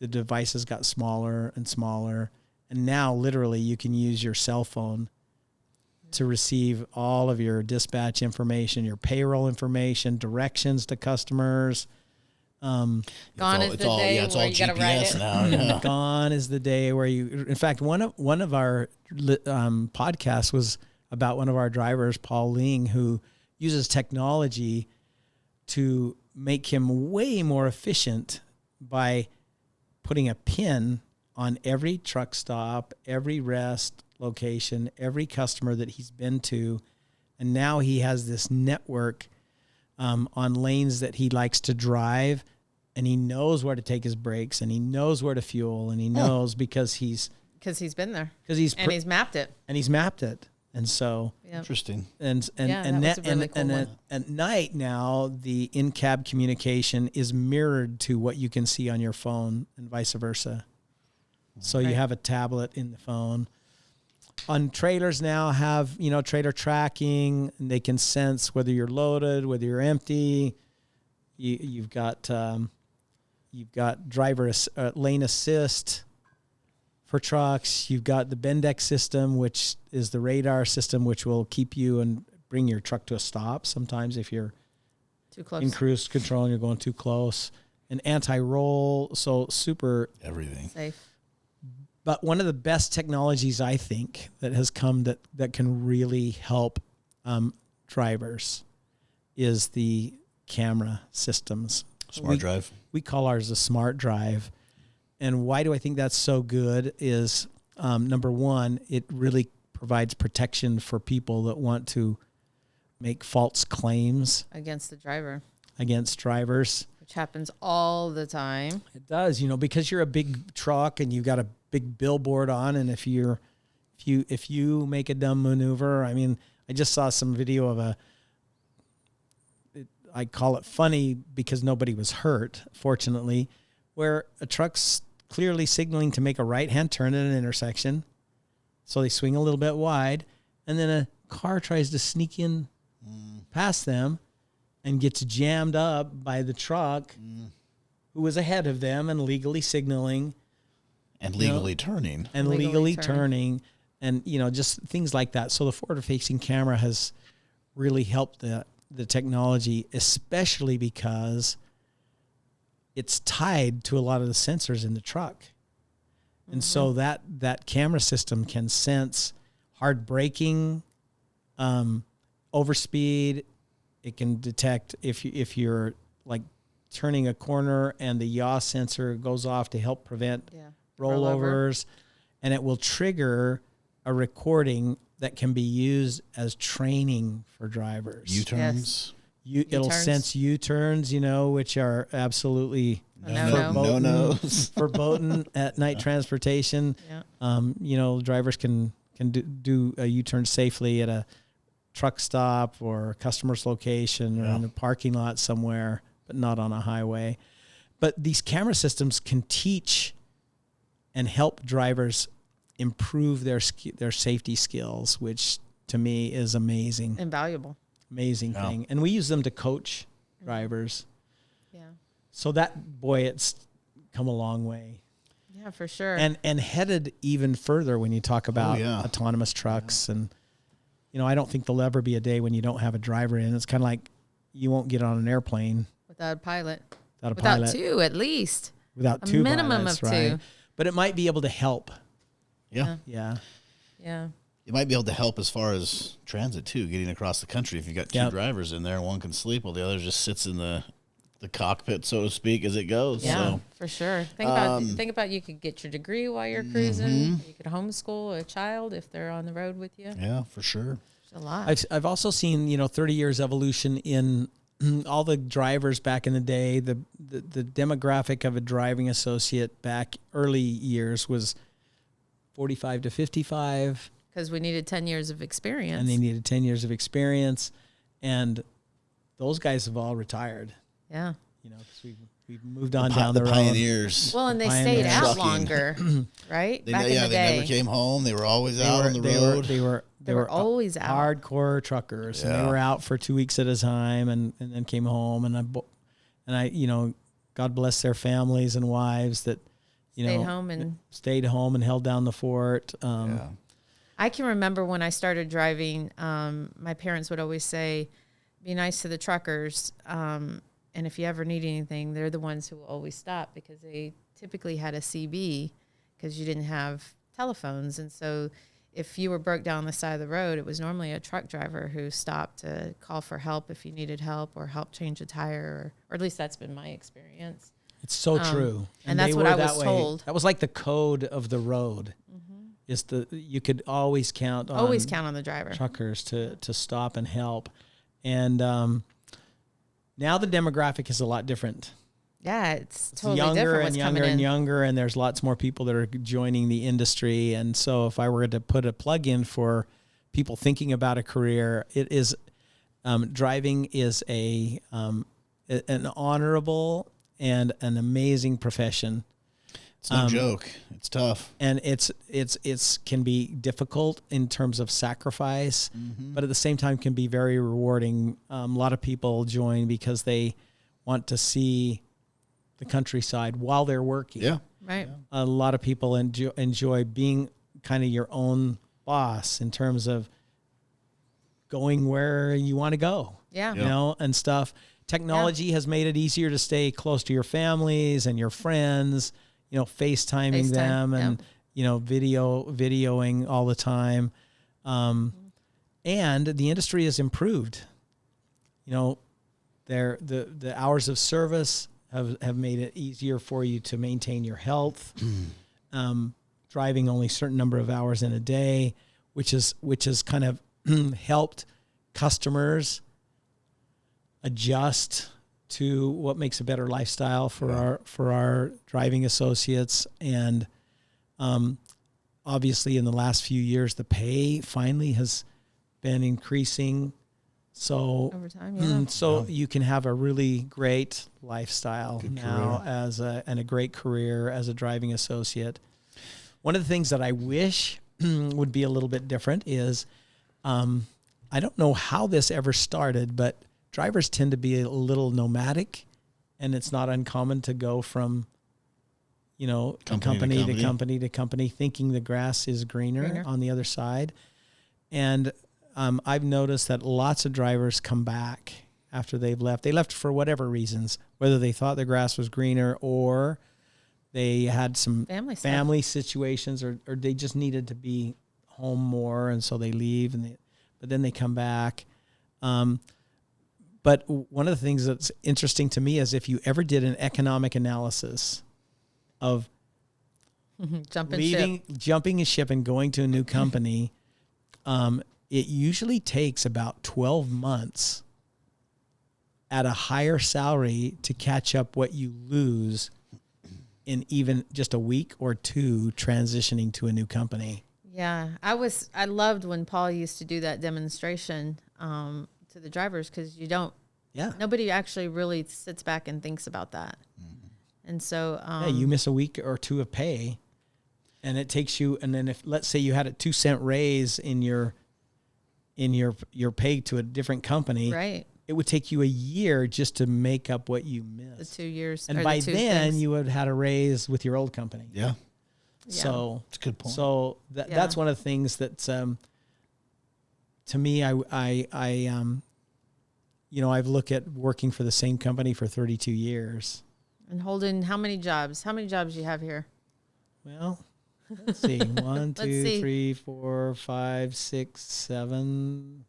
devices got smaller and smaller, and now literally you can use your cell phone to receive all of your dispatch information, your payroll information, directions to customers. Gone is the day it's where all you gotta write GPS it. now. Yeah. Gone is the day where you. In fact, one of our podcasts was about one of our drivers, Paul Ling, who uses technology to make him way more efficient by putting a pin on every truck stop, every rest location, every customer that he's been to, and now he has this network on lanes that he likes to drive. And he knows where to take his breaks, and he knows where to fuel, and he knows because he's been there. because he's He's mapped it. and he's mapped it, and so Yep. Interesting. and Yeah, that was a really cool one. at night now the in-cab communication is mirrored to what you can see on your phone and vice versa. So you Right. have a tablet in the phone. On trailers now have trailer tracking, and they can sense whether you're loaded, whether you're empty. You've got driver lane assist for trucks. You've got the Bendex system, which is the radar system, which will keep you and bring your truck to a stop sometimes if you're Too close. in cruise control and you're going too close. And anti-roll, so super. Everything. Safe. But one of the best technologies I think that has come that can really help drivers is the camera systems. Smart drive. We call ours a smart drive. And why do I think that's so good is, number one, it really provides protection for people that want to make false claims Against the driver, against drivers. which happens all the time. It does, because you're a big truck and you've got a big billboard on, and if you make a dumb maneuver, I mean, I just saw some video of I call it funny because nobody was hurt, fortunately, where a truck's clearly signaling to make a right-hand turn at an intersection. So they swing a little bit wide, and then a car tries to sneak in past them and gets jammed up by the truck who was ahead of them and legally signaling. And legally turning. And legally turning. And, just things like that. So the forward-facing camera has really helped the technology, especially because it's tied to a lot of the sensors in the truck. And so that camera system can sense hard braking, overspeed. It can detect if you're like turning a corner and the yaw sensor goes off to help prevent rollovers, and it will trigger a recording that can be used as training for drivers. U-turns. It'll sense U-turns, which are absolutely no-nos. verboten at night transportation. Yeah. Drivers can do a U-turn safely at a truck stop or a customer's location or in a parking lot somewhere, but not on a highway. But these camera systems can teach and help drivers improve their safety skills, which to me is amazing. Invaluable. Amazing thing. And we use them to coach drivers. Yeah. So it's come a long way. Yeah, for sure. And headed even further when you talk about autonomous trucks. And, I don't think there'll ever be a day when you don't have a driver in. It's kind of like you won't get on an airplane. Without a pilot. Without two, at least. Without a two minimum pilots, of right? two. But it might be able to help. Yeah. Yeah. Yeah. It might be able to help as far as transit, too, getting across the country. If you've got two drivers in there, one can sleep while the other just sits in the cockpit, so to speak, as it goes. Yeah, so. for sure. Think about you could get your degree while you're cruising. You could homeschool a child if they're on the road with you. Yeah, for sure. It's a lot. I've also seen, 30 years evolution in all the drivers back in the day. The demographic of a driving associate back early years was 45 to 55. Because we needed 10 years of experience. And they needed 10 years of experience. And those guys have all retired. Yeah. Because we've moved on down the road. Pioneers. Well, and they stayed out longer, right? Back in the day. They never came home. They were always out on the road. They were always out. Hardcore truckers. And they were out for 2 weeks at a time and then came home. And I, God bless their families and wives that, stayed home and held down the fort. I can remember when I started driving, my parents would always say, be nice to the truckers. And if you ever need anything, they're the ones who will always stop, because they typically had a CB because you didn't have telephones. And so if you were broke down the side of the road, it was normally a truck driver who stopped to call for help if you needed help or help change a tire, or at least that's been my experience. It's so true. And that's what I was told. That was like the code of the road. You could always count on the driver, truckers to stop and help. And now the demographic is a lot different. Yeah, it's totally younger different. And younger and younger, and there's lots more people that are joining the industry. And so if I were to put a plug in for people thinking about a career, it is driving is an honorable and an amazing profession. It's no joke. It's tough. And it's can be difficult in terms of sacrifice, but at the same time can be very rewarding. A lot of people join because they want to see the countryside while they're working. Yeah. Right. A lot of people enjoy being kind of your own boss in terms of going where you want to go. Yeah. And stuff. Technology has made it easier to stay close to your families and your friends. FaceTiming them and, videoing all the time. And the industry has improved. The hours of service have made it easier for you to maintain your health. Driving only a certain number of hours in a day, which has kind of helped customers adjust to what makes a better lifestyle for our driving associates. And obviously in the last few years, the pay finally has been increasing So Over time, yeah. so you can have a really great lifestyle now and a great career as a driving associate. One of the things that I wish would be a little bit different is, I don't know how this ever started, but drivers tend to be a little nomadic, and it's not uncommon to go from, company to company to company, thinking the grass is greener on the other side. And I've noticed that lots of drivers come back after they've left. They left for whatever reasons, whether they thought the grass was greener or they had some family situations or they just needed to be home more. And so they leave but then they come back. But one of the things that's interesting to me is if you ever did an economic analysis of jumping a ship and going to a new company, it usually takes about 12 months at a higher salary to catch up what you lose in even just a week or two transitioning to a new company. Yeah, I loved when Paul used to do that demonstration to the drivers, because nobody actually really sits back and thinks about that. And so you miss a week or two of pay, and it takes you. And then if let's say you had a 2-cent raise in your pay to a different company, right, it would take you a year just to make up what you missed. The 2 years, and by then you would have had a raise with your old company. Yeah. So that's a good point. So that's one of the things that, to me, I've looked at working for the same company for 32 years. And holding how many jobs? How many jobs do you have here? Well, let's see. 1, 2, 3, 4, 5, 6, 7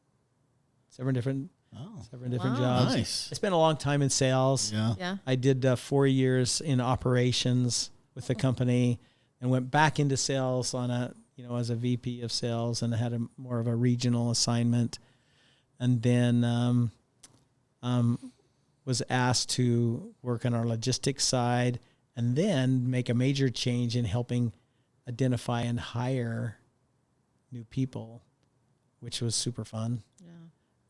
different jobs. Nice. I spent a long time in sales. Yeah. I did 4 years in operations with the company and went back into sales as a VP of sales, and I had more of a regional assignment. And then was asked to work on our logistics side and then make a major change in helping identify and hire new people, which was super fun. Yeah.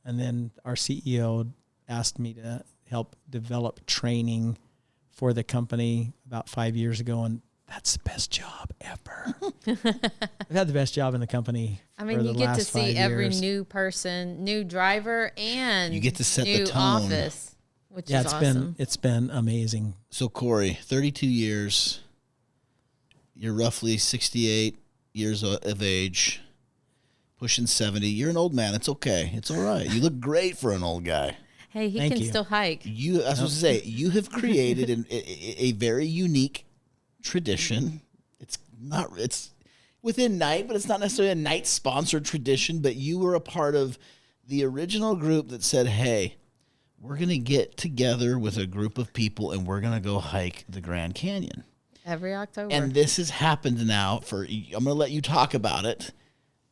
And then our CEO asked me to help develop training for the company about 5 years ago, and that's the best job ever. I've had the best job in the company. I mean, you get to see every new person, new driver, and you get to set new the tone. Office, which is awesome. It's been amazing. So Cory, 32 years. You're roughly 68 years of age, pushing 70. You're an old man. It's okay. It's all right. You look great for an old guy. Hey, he can still hike. I was supposed to say, you have created a very unique tradition. It's within Knight, but it's not necessarily a Knight sponsored tradition, but you were a part of the original group that said, hey, we're going to get together with a group of people and we're going to go hike the Grand Canyon. Every October. And this has happened now I'm going to let you talk about it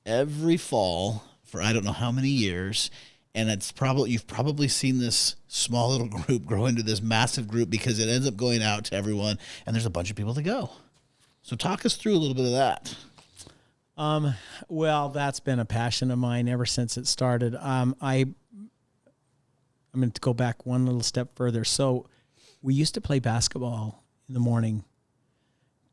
every fall for I don't know how many years. And you've probably seen this small little group grow into this massive group because it ends up going out to everyone, and there's a bunch of people to go. So talk us through a little bit of that. Well, that's been a passion of mine ever since it started. I'm going to go back one little step further. So we used to play basketball in the morning.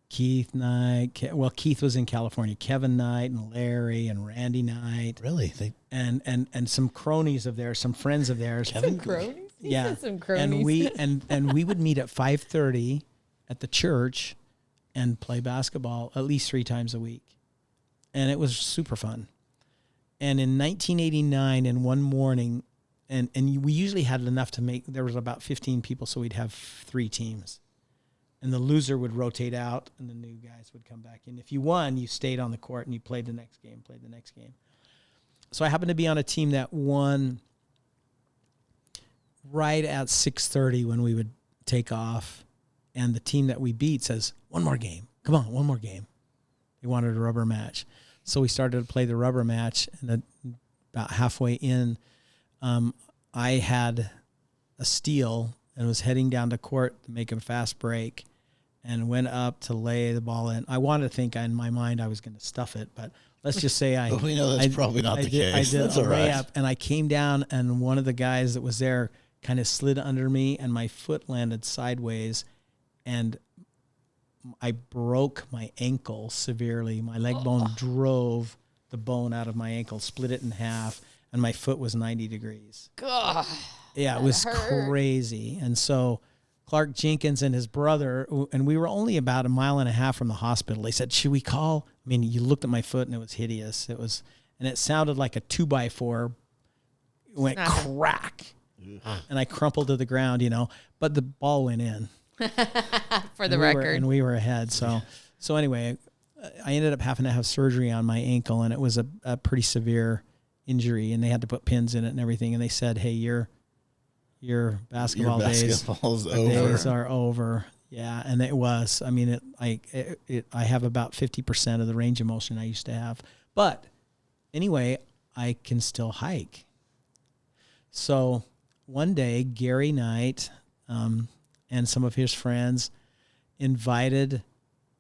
Keith was in California. Kevin Knight and Larry and Randy Knight. Really? And some cronies of theirs, some friends of theirs. Some cronies? Yeah. Some cronies. And we would meet at 5:30 at the church and play basketball at least 3 times a week. And it was super fun. And in 1989, in one morning, and we usually had enough there was about 15 people, so we'd have 3 teams. And the loser would rotate out, and the new guys would come back in. If you won, you stayed on the court, and you played the next game. So I happened to be on a team that won right at 6:30 when we would take off, and the team that we beat says, one more game. Come on, one more game. They wanted a rubber match. So we started to play the rubber match, and about halfway in, I had a steal and was heading down to court to make a fast break. and went up to lay the ball in. I wanted to think in my mind I was going to stuff it, but let's just say But we know that's probably not the case. I did That's a all right. layup, and I came down, and one of the guys that was there kind of slid under me, and my foot landed sideways, and I broke my ankle severely. My leg bone drove the bone out of my ankle, split it in half, and my foot was 90 degrees. God. Yeah, it was crazy. And so Clark Jenkins and his brother, and we were only about 1.5 miles from the hospital. They said, should we call? I mean, you looked at my foot and it was hideous. And it sounded like a 2x4 went crack. And I crumpled to the ground, but the ball went in. For the record. And we were ahead. So anyway, I ended up having to have surgery on my ankle, and it was a pretty severe injury, and they had to put pins in it and everything. And they said, hey, your basketball days are over. Yeah, and it was. I mean, I have about 50% of the range of motion I used to have. But anyway, I can still hike. So one day, Gary Knight and some of his friends invited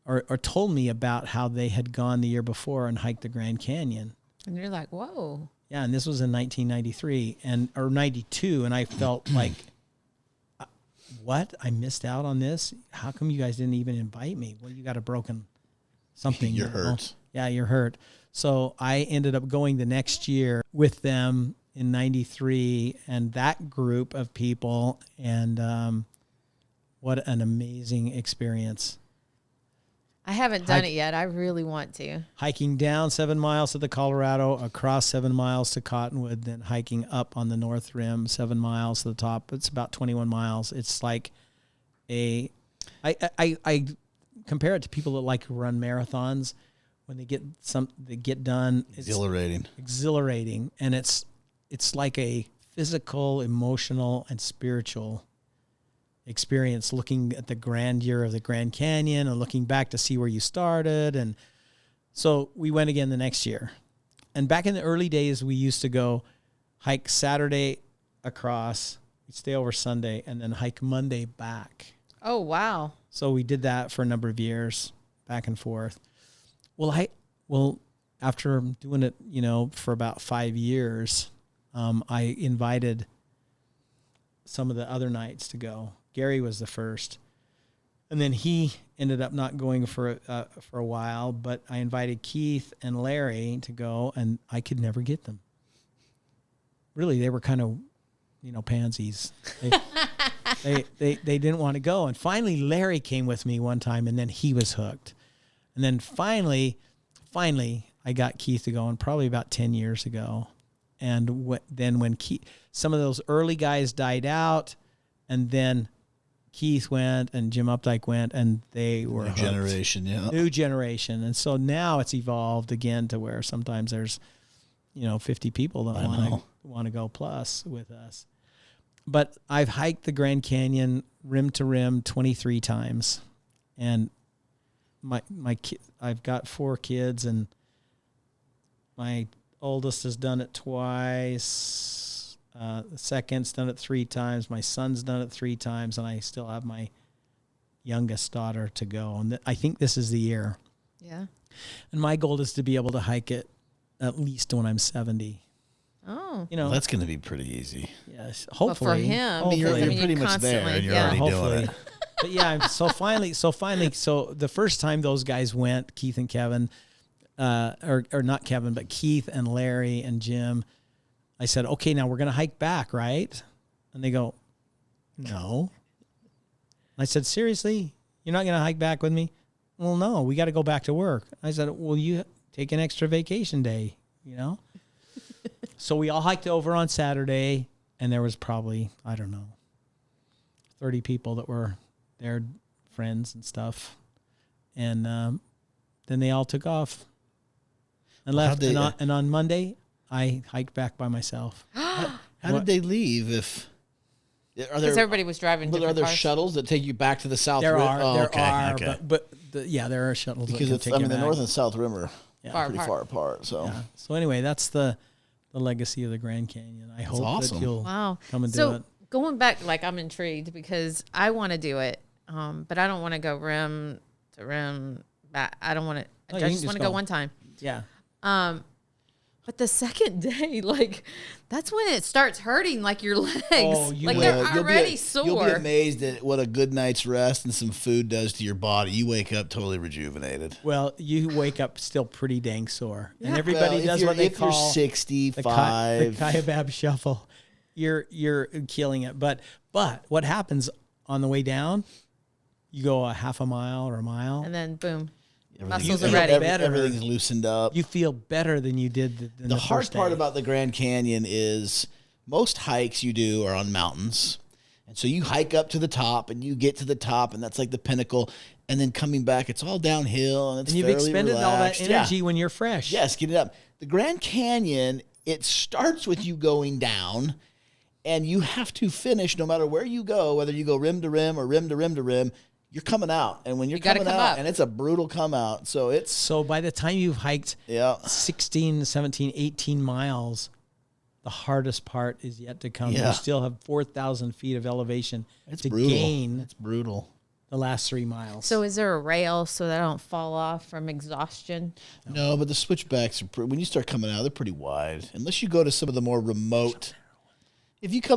or told me about how they had gone the year before and hiked the Grand Canyon. And you're like, whoa. Yeah, and this was in 1993 or 92, and I felt like, what? I missed out on this? How come you guys didn't even invite me? Well, you got a broken something. You're hurt. Yeah, you're hurt. So I ended up going the next year with them in 93 and that group of people, and what an amazing experience. I haven't done it yet. I really want to. Hiking down 7 miles to the Colorado, across 7 miles to Cottonwood, then hiking up on the North Rim 7 miles to the top. It's about 21 miles. It's like I compare it to people that like to run marathons. When they get done, it's exhilarating, and it's like a physical, emotional, and spiritual experience, looking at the grandeur of the Grand Canyon and looking back to see where you started. And so we went again the next year. And back in the early days, we used to go hike Saturday across, we'd stay over Sunday, and then hike Monday back. Oh, wow. So we did that for a number of years, back and forth. Well, after doing it, for about 5 years, I invited some of the other nights to go. Gary was the first, and then he ended up not going for a while. But I invited Keith and Larry to go, and I could never get them. Really, they were kind of, pansies. They didn't want to go, and finally Larry came with me one time, and then he was hooked. And then finally, I got Keith to go, and probably about 10 years ago. And then when some of those early guys died out, and then Keith went and Jim Updike went, and they were New generation, yeah. New generation. And so now it's evolved again to where sometimes there's, 50 people that want to go plus with us. But I've hiked the Grand Canyon rim to rim 23 times. And I've got 4 kids, and my oldest has done it twice. The second's done it 3 times. My son's done it 3 times, and I still have my youngest daughter to go. And I think this is the year. Yeah. And my goal is to be able to hike it at least when I'm 70. Oh. Well, that's going to be pretty easy. Yes. Well, Hopefully. for him, Hopefully. because You're pretty much there, and you're already doing it. But yeah, so finally, the first time those guys went, Keith and Kevin, or not Kevin, but Keith and Larry and Jim, I said, okay, now we're going to hike back, right? And they go, no. I said, seriously? You're not going to hike back with me? Well, no, we got to go back to work. I said, well, you take an extra vacation day, So we all hiked over on Saturday, and there was probably, 30 people that were there, friends and stuff. And then they all took off and left. And on Monday, I hiked back by myself. How did they leave? Because everybody was driving different Are there cars. shuttles that take you back to the South There Rim? are, Okay. but there are shuttles. Because that can take you the back. North and South Rim are Far pretty apart. far apart. So, Yeah. So anyway, that's the legacy of the Grand Canyon. I hope awesome. that you'll Wow. come and do So it. going back, I'm intrigued because I want to do it. But I don't want to go rim to rim back. I don't want to. Oh, I you just can want to just go go. one time. Yeah. But the second day, like, that's when it starts hurting, like your legs. Oh, you like will. they're You'll be- already sore. You'll be amazed at what a good night's rest and some food does to your body. You wake up totally rejuvenated. Well, you wake up still pretty dang sore, and Yeah. everybody Well, does what they if you're call 65. the Kayabab shuffle. You're killing it. But what happens on the way down? You go a half a mile or a mile. And then boom, Everything- muscles are feel ready. better. Everything's loosened up. You feel better than you did than The the hard first part day. about the Grand Canyon is most hikes you do are on mountains. And so you hike up to the top and you get to the top and that's like the pinnacle. And then coming back, it's all downhill and it's and you've fairly expended all that relaxed. Yeah. energy when you're fresh. Yes, get it up. The Grand Canyon, it starts with you going down and you have to finish no matter where you go, whether you go rim to rim or rim to rim to rim, you're coming out. And when you're gotta coming come out, up. and it's a brutal come out. So it's, So by the time you've hiked yeah. 16, 17, 18 miles, the hardest part is yet to come. Yeah. You still have 4,000 feet of elevation It's to brutal. gain It's brutal. the last 3 miles. So is there a rail so that I don't fall off from exhaustion? No, but the switchbacks are when you start coming out, they're pretty wide. Unless you go to some of the more remote. If you go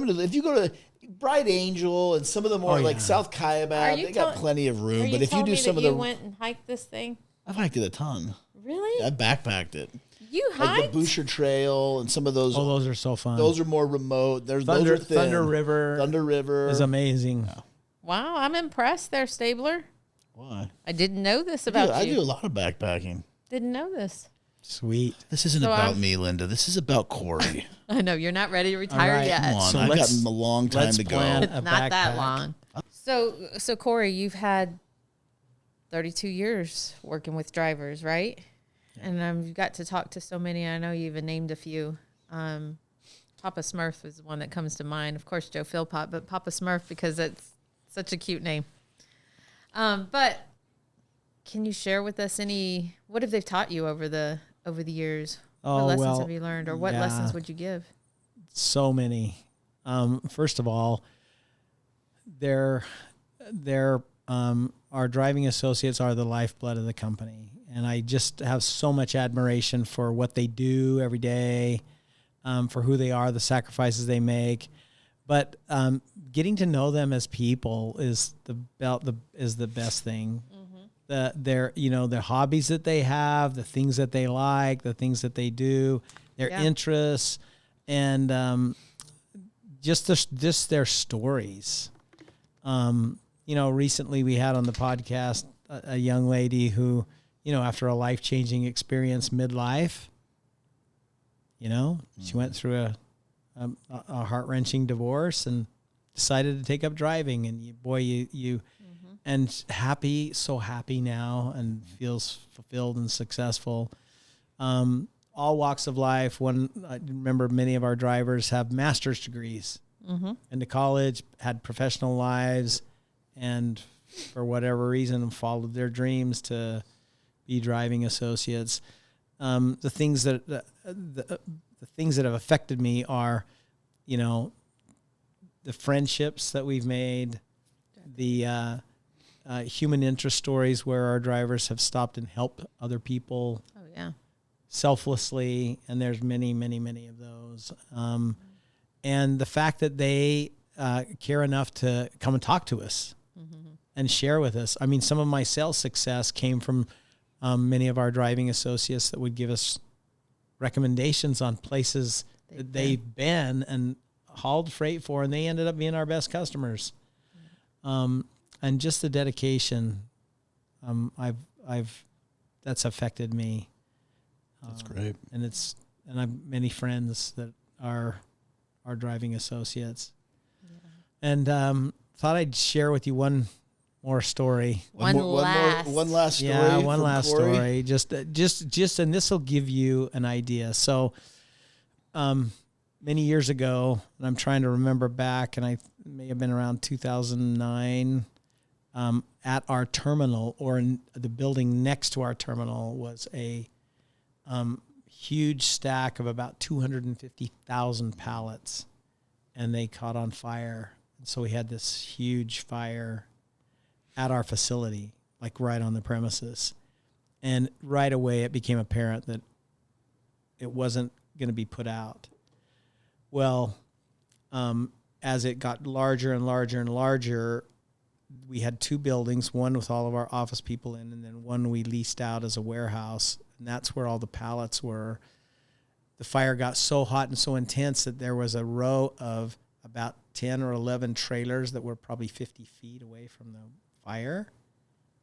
to Bright Angel and some of the more Oh, like yeah. South Are Kayabab, you they got tell- plenty of Are room. you But if you telling do me some that of the, you went and hiked this thing? I've hiked it a ton. Really? I backpacked it, You like hiked? the Boucher Trail and some of those. oh, those are so fun. Those are more remote. Those Thunder, are thin. Thunder River Thunder River is amazing. Wow, I'm impressed there, Stabler. Why? I didn't know this about I you. do a lot of backpacking. Didn't know this. Sweet. This isn't So about I'm- me, Linda. This is about Corey. I know you're not ready to retire right, yet. Come on, So I've got let's- a long time let's to go. plan It's a not that backpack. long. So Corey, you've had 32 years working with drivers, right? And you've got to talk to so many. I know you even named a few. Papa Smurf is the one that comes to mind. Of course, Joe Philpott, but Papa Smurf because it's such a cute name. But can you share with us what have they taught you over the years? Oh, What lessons well, have you learned, or what yeah. lessons would you give? So many. First of all, our driving associates are the lifeblood of the company. And I just have so much admiration for what they do every day, for who they are, the sacrifices they make. But getting to know them as people is the best thing. Their hobbies that they have, the things that they like, the things that they do, their interests, and just their stories. Recently we had on the podcast a young lady who, after a life-changing experience midlife, she went through a heart-wrenching divorce and decided to take up driving. And you and so happy now and feels fulfilled and successful. All walks of life. I remember many of our drivers have master's degrees, went to college, had professional lives, and for whatever reason followed their dreams to be driving associates. The things that have affected me are, the friendships that we've made, the human interest stories where our drivers have stopped and helped other people Oh yeah. selflessly, and there's many, many, many of those. And the fact that they care enough to come and talk to us and share with us. I mean, some of my sales success came from many of our driving associates that would give us recommendations on places that they've been and hauled freight for, and they ended up being our best customers. And just the dedication, that's affected me. That's great. And I've many friends that are driving associates. And thought I'd share with you one more story. One last story. Yeah, one from last Corey. story. Just, and this will give you an idea. So, many years ago, and I'm trying to remember back, and I may have been around 2009. At our terminal, or in the building next to our terminal, was a huge stack of about 250,000 pallets, and they caught on fire. And so we had this huge fire, at our facility, like right on the premises. And right away it became apparent that it wasn't going to be put out. Well, as it got larger and larger and larger, we had 2 buildings, one with all of our office people in, and then one we leased out as a warehouse. And that's where all the pallets were. The fire got so hot and so intense that there was a row of about 10 or 11 trailers that were probably 50 feet away from the fire,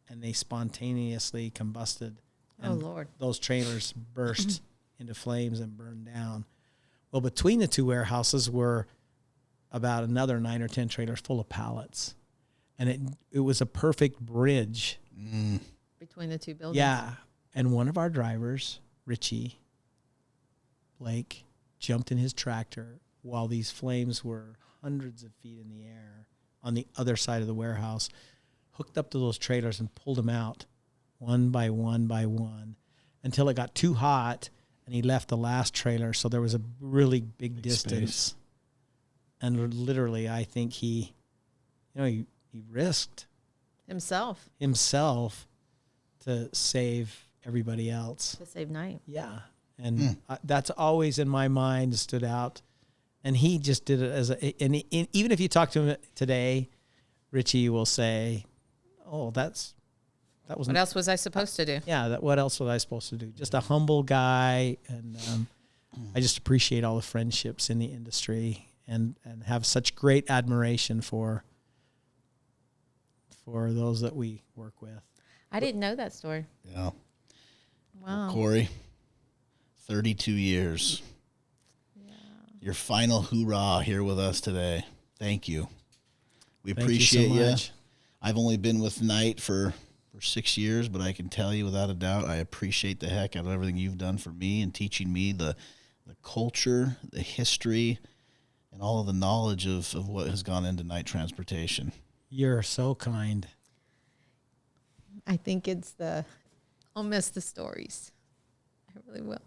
and they spontaneously combusted. And Oh, Lord. those trailers burst into flames and burned down. Well, between the 2 warehouses were about another 9 or 10 trailers full of pallets. And it was a perfect bridge. Between the 2 buildings. Yeah. And one of our drivers, Richie Blake, jumped in his tractor while these flames were hundreds of feet in the air on the other side of the warehouse, hooked up to those trailers and pulled them out one by one by one until it got too hot and he left the last trailer. So there was a really big distance. Space. And literally, I think he risked Himself himself to save everybody else. to save night. Yeah. And that's always in my mind stood out. And he just did it even if you talk to him today, Richie will say, "Oh, that was What else was I supposed to do? Yeah, what else was I supposed to do?" Just a humble guy, and I just appreciate all the friendships in the industry and have such great admiration for those that we work with. I didn't know that story. Yeah. Wow. Cory, 32 years. Your final hoorah here with us today. Thank you. We appreciate Thank you so you. much. I've only been with Knight for 6 years, but I can tell you without a doubt, I appreciate the heck out of everything you've done for me and teaching me the culture, the history, and all of the knowledge of what has gone into night transportation. You're so kind. I think I'll miss the stories. I really will.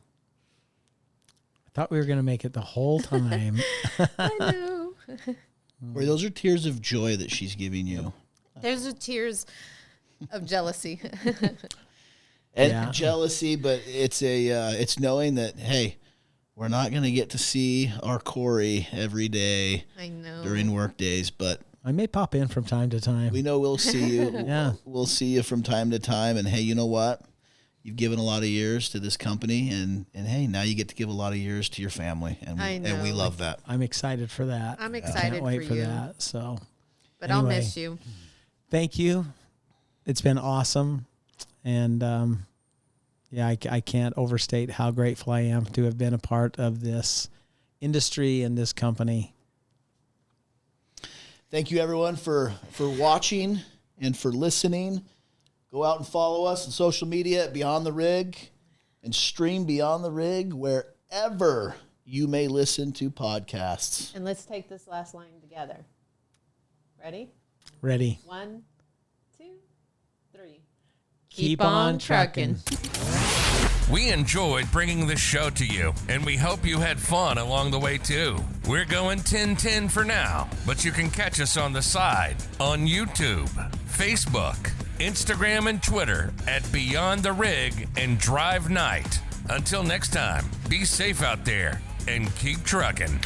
I thought we were going to make it the whole time. I know. Cory, those are tears of joy that she's giving you. There's the tears of jealousy. And Yeah. jealousy, but it's knowing that, hey, we're not going to get to see our Cory every day I know. during work days, but I may pop in from time to time. we know we'll see you. Yeah. We'll see you from time to time. And hey, you know what? You've given a lot of years to this company, and hey, now you get to give a lot of years to your family, and I we know. love that. I'm excited for that. I'm I excited can't wait for you. that. So, But I'll Anyway. miss you. thank you. It's been awesome, and I can't overstate how grateful I am to have been a part of this industry and this company. Thank you, everyone, for watching and for listening. Go out and follow us on social media at Beyond the Rig and stream Beyond the Rig wherever you may listen to podcasts. And let's take this last line together. Ready? Ready. 1, 2, 3. Keep on trucking. We enjoyed bringing this show to you, and we hope you had fun along the way too. We're going 10-10 for now, but you can catch us on the side on YouTube, Facebook, Instagram, and Twitter at Beyond the Rig and Drive Night. Until next time, be safe out there and keep trucking.